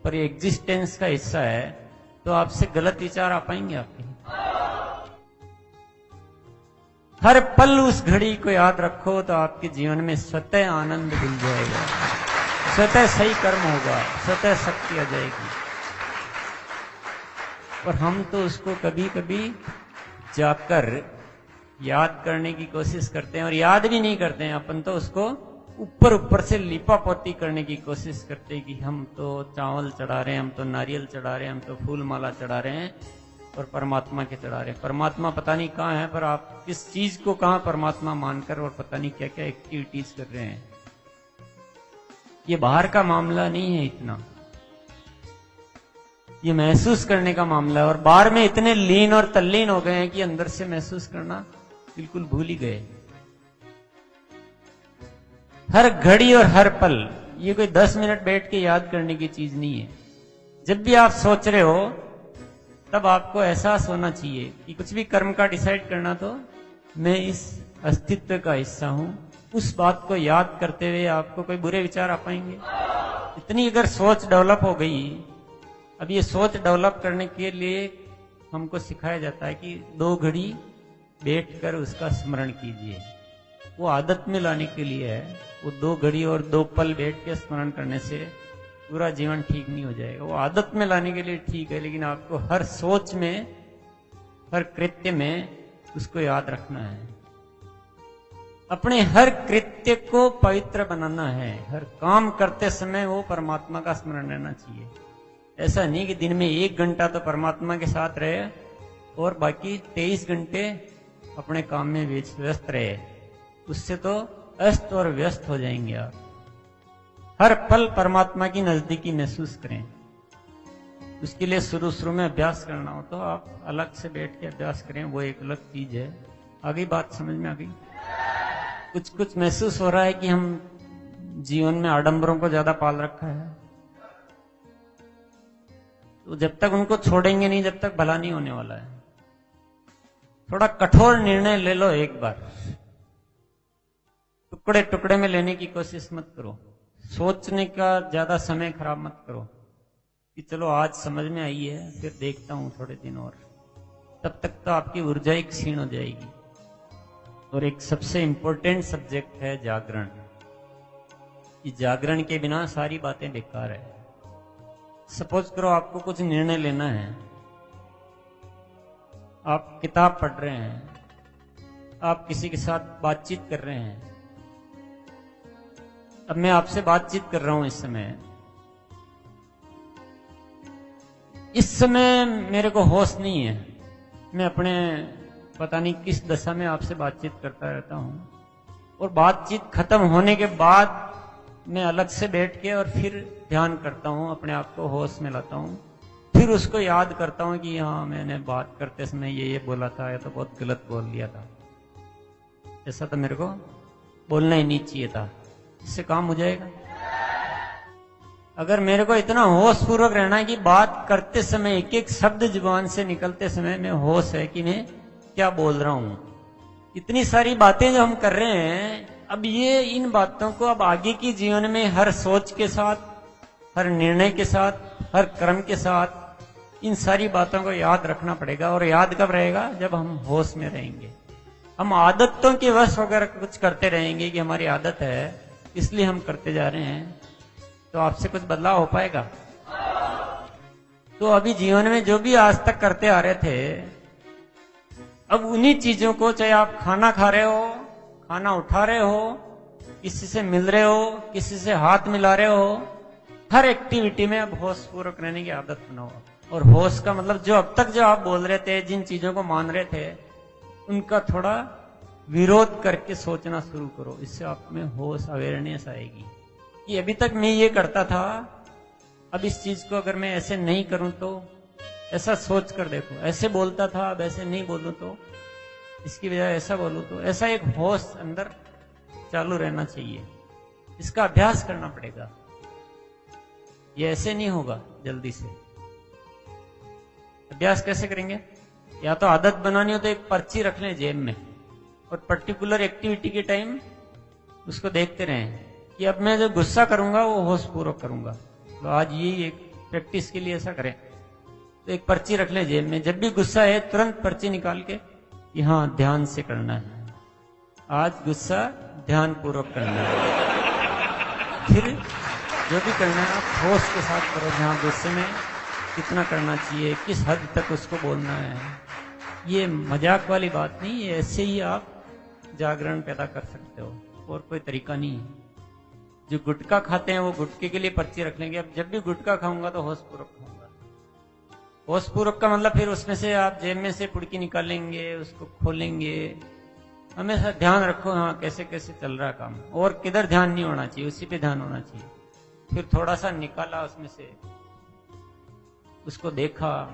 [SPEAKER 1] पर ये एग्जिस्टेंस का हिस्सा है, तो आपसे गलत विचार आ पाएंगे आपके। हर पल उस घड़ी को याद रखो तो आपके जीवन में स्वतः आनंद मिल जाएगा, स्वतः सही कर्म होगा, स्वतः शक्ति आ जाएगी। और हम तो उसको कभी कभी जाकर याद करने की कोशिश करते हैं, और याद भी नहीं करते हैं। अपन तो उसको ऊपर ऊपर से लिपा पोती करने की कोशिश करते हैं कि हम तो चावल चढ़ा रहे हैं, हम तो नारियल चढ़ा रहे हैं, हम तो फूल माला चढ़ा रहे हैं, और परमात्मा के चढ़ा रहे हैं। परमात्मा पता नहीं कहाँ है, पर आप किस चीज को कहाँ परमात्मा मानकर और पता नहीं क्या क्या एक्टिविटीज कर रहे हैं। ये बाहर का मामला नहीं है इतना, ये महसूस करने का मामला है। और बाहर में इतने लीन और तल्लीन हो गए हैं कि अंदर से महसूस करना बिल्कुल भूल ही गए। हर घड़ी और हर पल, ये कोई 10 मिनट बैठ के याद करने की चीज नहीं है। जब भी आप सोच रहे हो तब आपको एहसास होना चाहिए कि कुछ भी कर्म का डिसाइड करना तो मैं इस अस्तित्व का हिस्सा हूं। उस बात को याद करते हुए आपको कोई बुरे विचार आ पाएंगे? इतनी अगर सोच डेवलप हो गई, अब ये सोच डेवलप करने के लिए हमको सिखाया जाता है कि 2 घड़ी बैठकर उसका स्मरण कीजिए। वो आदत में लाने के लिए है। वो 2 घड़ी और 2 पल बैठ के स्मरण करने से पूरा जीवन ठीक नहीं हो जाएगा। वो आदत में लाने के लिए ठीक है, लेकिन आपको हर सोच में, हर कृत्य में उसको याद रखना है। अपने हर कृत्य को पवित्र बनाना है। हर काम करते समय वो परमात्मा का स्मरण रहना चाहिए। ऐसा नहीं कि दिन में 1 घंटा तो परमात्मा के साथ रहे और बाकी 23 घंटे अपने काम में व्यस्त रहे। उससे तो अस्त और व्यस्त हो जाएंगे आप। हर पल परमात्मा की नजदीकी महसूस करें। उसके लिए शुरू में अभ्यास करना हो तो आप अलग से बैठ के अभ्यास करें, वो एक अलग चीज है। आगे बात समझ में आ गई? कुछ महसूस हो रहा है कि हम जीवन में आडंबरों को ज्यादा पाल रखा है, तो जब तक उनको छोड़ेंगे नहीं, जब तक भला नहीं होने वाला है। थोड़ा कठोर निर्णय ले लो एक बार। टुकड़े टुकड़े में लेने की कोशिश मत करो। सोचने का ज्यादा समय खराब मत करो कि चलो आज समझ में आई है, फिर देखता हूं थोड़े दिन और। तब तक तो आपकी ऊर्जा ही क्षीण हो जाएगी। और एक सबसे इंपॉर्टेंट सब्जेक्ट है जागरण। कि जागरण के बिना सारी बातें बेकार है। सपोज करो आपको कुछ निर्णय लेना है, आप किताब पढ़ रहे हैं, आप किसी के साथ बातचीत कर रहे हैं। अब मैं आपसे बातचीत कर रहा हूं इस समय मेरे को होश नहीं है। मैं अपने पता नहीं किस दशा में आपसे बातचीत करता रहता हूं, और बातचीत खत्म होने के बाद मैं अलग से बैठ के और फिर ध्यान करता हूं, अपने आप को होश में लाता हूं, फिर उसको याद करता हूं कि हाँ मैंने बात करते समय ये बोला था, या तो बहुत गलत बोल दिया था, ऐसा तो मेरे को बोलना ही नहीं चाहिए था। इससे काम हो जाएगा। अगर मेरे को इतना होश पूर्वक रहना है कि बात करते समय एक एक शब्द जुबान से निकलते समय में होश है कि मैं क्या बोल रहा हूं। इतनी सारी बातें जो हम कर रहे हैं, अब ये इन बातों को अब आगे की जीवन में हर सोच के साथ, हर निर्णय के साथ, हर कर्म के साथ इन सारी बातों को याद रखना पड़ेगा। और याद कब रहेगा? जब हम होश में रहेंगे। हम आदतों के वश वगैरह कुछ करते रहेंगे कि हमारी आदत है इसलिए हम करते जा रहे हैं, तो आपसे कुछ बदलाव हो पाएगा? तो अभी जीवन में जो भी आज तक करते आ रहे थे, अब उन्हीं चीजों को, चाहे आप खाना खा रहे हो, खाना उठा रहे हो, किसी से मिल रहे हो, किसी से हाथ मिला रहे हो, हर एक्टिविटी में अब होश पूर्वक रहने की आदत बनाओ। और होश का मतलब जो अब तक जो आप बोल रहे थे, जिन चीजों को मान रहे थे, उनका थोड़ा विरोध करके सोचना शुरू करो। इससे आप में होश, अवेयरनेस आएगी कि अभी तक मैं ये करता था, अब इस चीज को अगर मैं ऐसे नहीं करूं तो, ऐसा सोच कर देखो। ऐसे बोलता था, अब ऐसे नहीं बोलूं तो, इसकी बजाय ऐसा बोलूं तो, ऐसा एक होश अंदर चालू रहना चाहिए। इसका अभ्यास करना पड़ेगा। ये ऐसे नहीं होगा जल्दी से। अभ्यास कैसे करेंगे? या तो आदत बनानी हो तो एक पर्ची रख लें जेब में, और पर्टिकुलर एक्टिविटी के टाइम उसको देखते रहें कि अब मैं जो गुस्सा करूंगा वो होश पूर्वक करूंगा। तो आज यही एक प्रैक्टिस के लिए ऐसा करें। तो एक पर्ची रख लें जेब में, जब भी गुस्सा है तुरंत पर्ची निकाल के कि हाँ ध्यान से करना है, आज गुस्सा ध्यान पूर्वक करना है। फिर जो भी करना है आप होश के साथ करो। जहाँ गुस्से में कितना करना चाहिए, किस हद तक उसको बोलना है, ये मजाक वाली बात नहीं है। ऐसे ही आप जागरण पैदा कर सकते हो, और कोई तरीका नहीं है। जो गुटखा खाते हैं वो गुटखे के लिए पर्ची रख लेंगे, अब जब भी गुटखा खाऊंगा तो होश पूर्वक खाऊंगा। होश पूर्वक का मतलब फिर उसमें से आप जेब में से पुड़की निकालेंगे, उसको खोलेंगे। हमेशा ध्यान रखो हाँ कैसे कैसे चल रहा है काम, और किधर ध्यान नहीं होना चाहिए, उसी पे ध्यान होना चाहिए। फिर थोड़ा सा निकाला उसमें से, उसको देखा,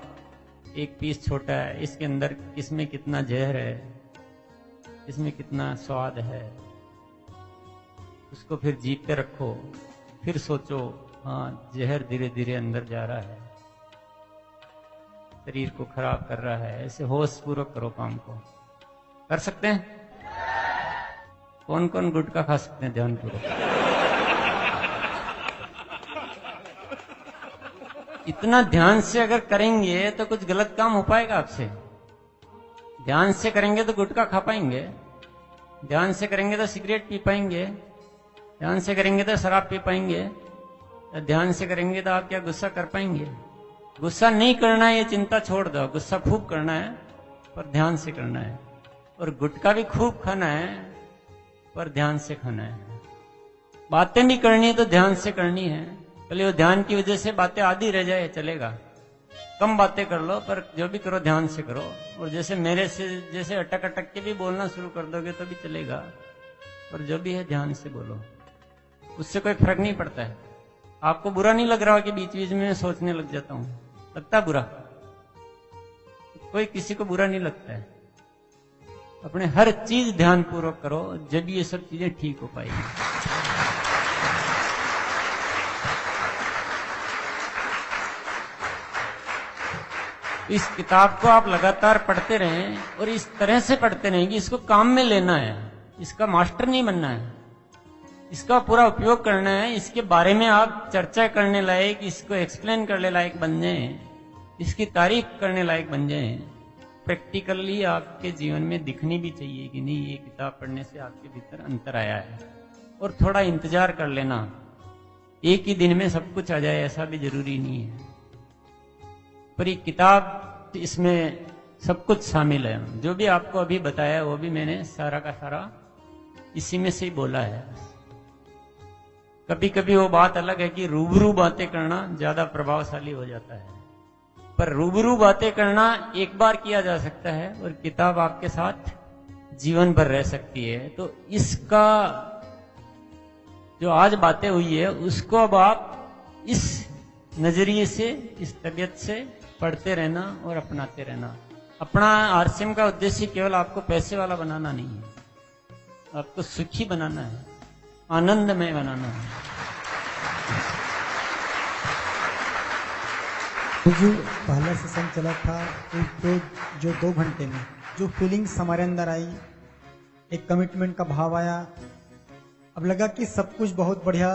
[SPEAKER 1] एक पीस छोटा है, इसके अंदर इसमें कितना जहर है, इसमें कितना स्वाद है, उसको फिर जीभ पे रखो। फिर सोचो हाँ जहर धीरे धीरे अंदर जा रहा है, शरीर को खराब कर रहा है। ऐसे होश पूर्वक करो काम को। कर सकते हैं? कौन कौन गुटखा खा सकते हैं ध्यान पूर्वक? इतना ध्यान से अगर करेंगे तो कुछ गलत काम हो पाएगा आपसे? ध्यान से करेंगे तो गुटखा खा पाएंगे, ध्यान से करेंगे तो सिगरेट पी पाएंगे, ध्यान से करेंगे तो शराब पी पाएंगे, ध्यान से करेंगे तो आप क्या गुस्सा कर पाएंगे? गुस्सा नहीं करना है, ये चिंता छोड़ दो। गुस्सा खूब करना है पर ध्यान से करना है, और गुटखा भी खूब खाना है पर ध्यान से खाना है। बातें भी करनी है तो ध्यान से करनी है, भले वो ध्यान की वजह से बातें आधी रह जाए चलेगा, कम बातें कर लो पर जो भी करो ध्यान से करो। और जैसे मेरे से जैसे अटक अटक के भी बोलना शुरू कर दोगे तो भी चलेगा, पर जो भी है ध्यान से बोलो, उससे कोई फर्क नहीं पड़ता है। आपको बुरा नहीं लग रहा कि बीच बीच में सोचने लग जाता हूं? लगता बुरा? कोई किसी को बुरा नहीं लगता है। अपने हर चीज ध्यान पूर्वक करो, जब ये सब चीजें ठीक हो पाएगी। इस किताब को आप लगातार पढ़ते रहें और इस तरह से पढ़ते रहें कि इसको काम में लेना है, इसका मास्टर नहीं बनना है, इसका पूरा उपयोग करना है। इसके बारे में आप चर्चा करने लायक, इसको एक्सप्लेन करने लायक बन जाएं, इसकी तारीफ करने लायक बन जाएं। प्रैक्टिकली आपके जीवन में दिखनी भी चाहिए कि नहीं, ये किताब पढ़ने से आपके भीतर अंतर आया है। और थोड़ा इंतजार कर लेना, एक ही दिन में सब कुछ आ जाए ऐसा भी जरूरी नहीं है, पर ये किताब इसमें सब कुछ शामिल है। जो भी आपको अभी बताया वो भी मैंने सारा का सारा इसी में से ही बोला है। कभी कभी वो बात अलग है कि रूबरू बातें करना ज्यादा प्रभावशाली हो जाता है, पर रूबरू बातें करना एक बार किया जा सकता है और किताब आपके साथ जीवन भर रह सकती है। तो इसका जो आज बातें हुई है उसको अब आप इस नजरिए से, इस तबीयत से पढ़ते रहना और अपनाते रहना। अपना आरसीएम का उद्देश्य केवल आपको पैसे वाला बनाना नहीं है, आपको सुखी बनाना है, आनंदमय बनाना है।
[SPEAKER 3] जो पहला सेशन चला था जो 2 घंटे में जो फीलिंग्स हमारे अंदर आई, एक कमिटमेंट का भाव आया, अब लगा कि सब कुछ बहुत बढ़िया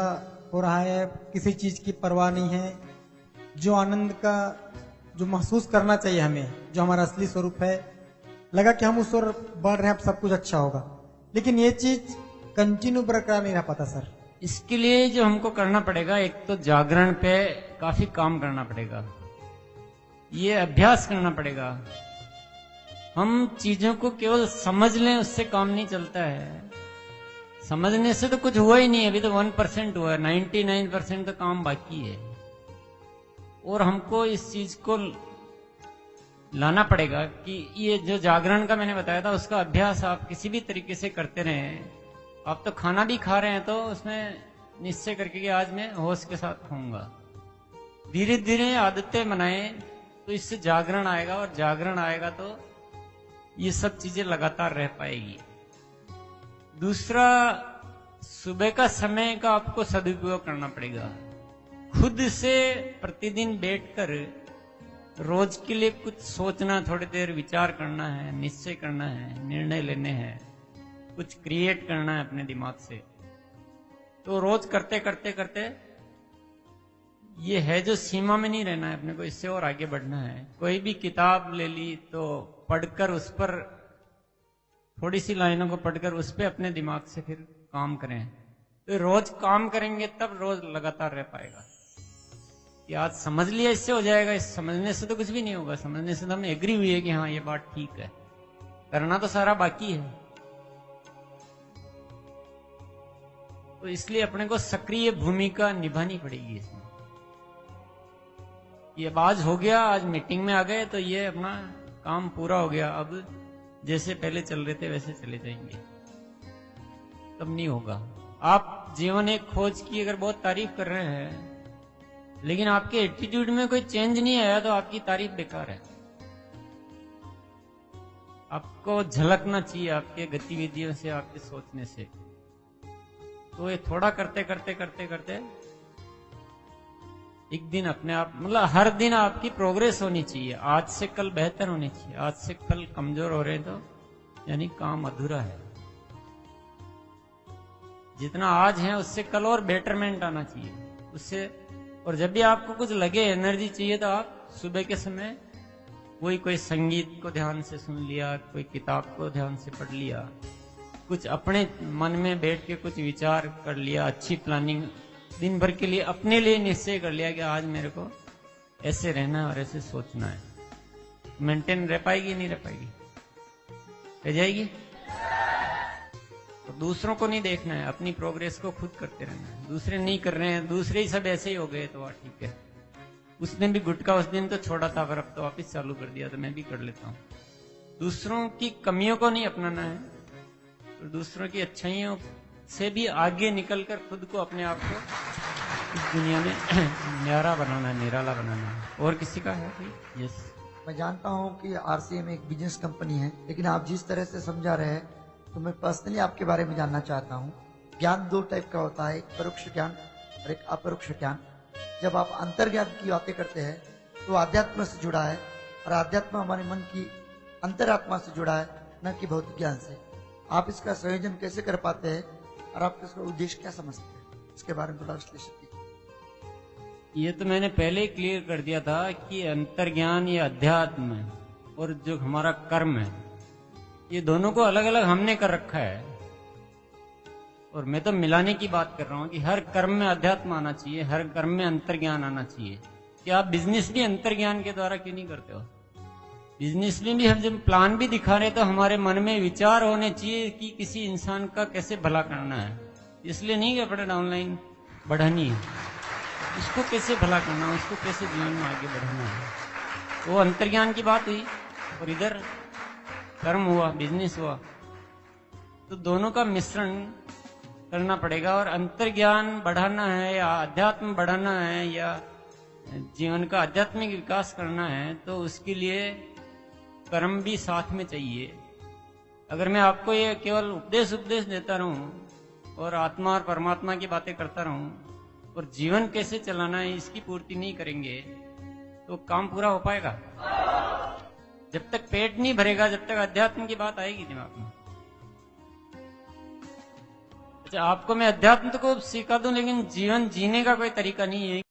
[SPEAKER 3] हो रहा है, किसी चीज की परवाह नहीं है। जो आनंद का जो महसूस करना चाहिए हमें, जो हमारा असली स्वरूप है, लगा कि हम उस ओर बढ़ रहे हैं, अब सब कुछ अच्छा होगा। लेकिन ये चीज कंटिन्यू बरकरार नहीं रह पाता सर।
[SPEAKER 1] इसके लिए जो हमको करना पड़ेगा, एक तो जागरण पे काफी काम करना पड़ेगा, ये अभ्यास करना पड़ेगा। हम चीजों को केवल समझ लें उससे काम नहीं चलता है। समझने से तो कुछ हुआ ही नहीं, अभी तो 1% हुआ, 99% तो काम बाकी है। और हमको इस चीज को लाना पड़ेगा कि ये जो जागरण का मैंने बताया था उसका अभ्यास आप किसी भी तरीके से करते रहें। आप तो खाना भी खा रहे हैं तो उसमें निश्चय करके कि आज मैं होश के साथ खाऊंगा। धीरे धीरे आदतें बनाएं तो इससे जागरण आएगा, और जागरण आएगा तो ये सब चीजें लगातार रह पाएगी। दूसरा, सुबह का समय का आपको सदुपयोग करना पड़ेगा। खुद से प्रतिदिन बैठकर रोज के लिए कुछ सोचना, थोड़ी देर विचार करना है, निश्चय करना है, निर्णय लेने हैं, कुछ क्रिएट करना है अपने दिमाग से। तो रोज करते करते करते ये है जो सीमा में नहीं रहना है अपने को, इससे और आगे बढ़ना है। कोई भी किताब ले ली तो पढ़कर उस पर थोड़ी सी लाइनों को पढ़कर उस पर अपने दिमाग से फिर काम करें। तो रोज काम करेंगे तब रोज लगातार रह पाएगा। कि आज समझ लिया इससे हो जाएगा, इस समझने से तो कुछ भी नहीं होगा। समझने से तो हम एग्री हुए कि हाँ ये बात ठीक है, करना तो सारा बाकी है। तो इसलिए अपने को सक्रिय भूमिका निभानी पड़ेगी इसमें। ये आज हो गया, आज मीटिंग में आ गए तो ये अपना काम पूरा हो गया, अब जैसे पहले चल रहे थे वैसे चले जाएंगे, तब नहीं होगा। आप जीवन एक खोज की अगर बहुत तारीफ कर रहे हैं लेकिन आपके एटीट्यूड में कोई चेंज नहीं आया तो आपकी तारीफ बेकार है। आपको झलकना चाहिए आपके गतिविधियों से, आपके सोचने से। तो ये थोड़ा करते करते करते करते एक दिन अपने आप, मतलब हर दिन आपकी प्रोग्रेस होनी चाहिए। आज से कल बेहतर होनी चाहिए। आज से कल कमजोर हो रहे तो यानी काम अधूरा है। जितना आज है उससे कल और बेटरमेंट आना चाहिए उससे। और जब भी आपको कुछ लगे, एनर्जी चाहिए, तो आप सुबह के समय कोई संगीत को ध्यान से सुन लिया, कोई किताब को ध्यान से पढ़ लिया, कुछ अपने मन में बैठ के कुछ विचार कर लिया, अच्छी प्लानिंग दिन भर के लिए अपने लिए निश्चय कर लिया कि आज मेरे को ऐसे रहना है और ऐसे सोचना है, मेंटेन रह पाएगी नहीं रह पाएगी? रह जाएगी। तो दूसरों को नहीं देखना है, अपनी प्रोग्रेस को खुद करते रहना है। दूसरे नहीं कर रहे हैं, दूसरे ही सब ऐसे ही हो गए तो ठीक है। उसने भी गुटखा उस दिन तो छोड़ा था, पर अब तो वापिस चालू कर दिया, तो मैं भी कर लेता हूँ। दूसरों की कमियों को नहीं अपनाना है, तो दूसरों की अच्छाइयों से भी आगे निकलकर खुद को, अपने आप को इस दुनिया में न्यारा बनाना है, निराला बनाना है। और किसी का है भाई? यस।
[SPEAKER 4] मैं जानता हूं कि आरसीएम एक बिजनेस कंपनी है, लेकिन आप जिस तरह से समझा रहे हैं तो मैं पर्सनली आपके बारे में जानना चाहता हूं। ज्ञान दो टाइप का होता है, एक परोक्ष ज्ञान और एक अपरोक्ष ज्ञान। जब आप अंतर्ज्ञान की बातें करते हैं तो आध्यात्म से जुड़ा है, और आध्यात्म हमारे मन की अंतरात्मा से जुड़ा है, न कि भौतिक ज्ञान से। आप इसका संयोजन कैसे कर पाते हैं और आप इसका उद्देश्य क्या समझते हैं, इसके बारे में थोड़ा विश्लेषण कीजिए।
[SPEAKER 1] ये तो मैंने पहले ही क्लियर कर दिया था कि अंतर्ज्ञान या अध्यात्म और जो हमारा कर्म है, ये दोनों को अलग अलग हमने कर रखा है। और मैं तो मिलाने की बात कर रहा हूं कि हर कर्म में अध्यात्म आना चाहिए, हर कर्म में अंतर्ज्ञान आना चाहिए। कि आप बिजनेस भी अंतर्ज्ञान के द्वारा क्यों नहीं करते हो? बिजनेस में भी हम जब प्लान भी दिखा रहे तो हमारे मन में विचार होने चाहिए कि किसी इंसान का कैसे भला करना है। इसलिए नहीं कि अपने डाउनलाइन बढ़ानी है, उसको कैसे भला करना है, उसको कैसे जीवन में आगे बढ़ाना है। वो अंतर्ज्ञान की बात हुई, और इधर कर्म हुआ, बिजनेस हुआ। तो दोनों का मिश्रण करना पड़ेगा। और अंतर्ज्ञान बढ़ाना है या अध्यात्म बढ़ाना है या जीवन का आध्यात्मिक विकास करना है, तो उसके लिए कर्म भी साथ में चाहिए। अगर मैं आपको ये केवल उपदेश देता रहूं और आत्मा और परमात्मा की बातें करता रहूं और जीवन कैसे चलाना है इसकी पूर्ति नहीं करेंगे तो काम पूरा हो पाएगा? जब तक पेट नहीं भरेगा, जब तक अध्यात्म की बात आएगी दिमाग में। अच्छा, आपको मैं अध्यात्म को सिखा दूं, लेकिन जीवन जीने का कोई तरीका नहीं है।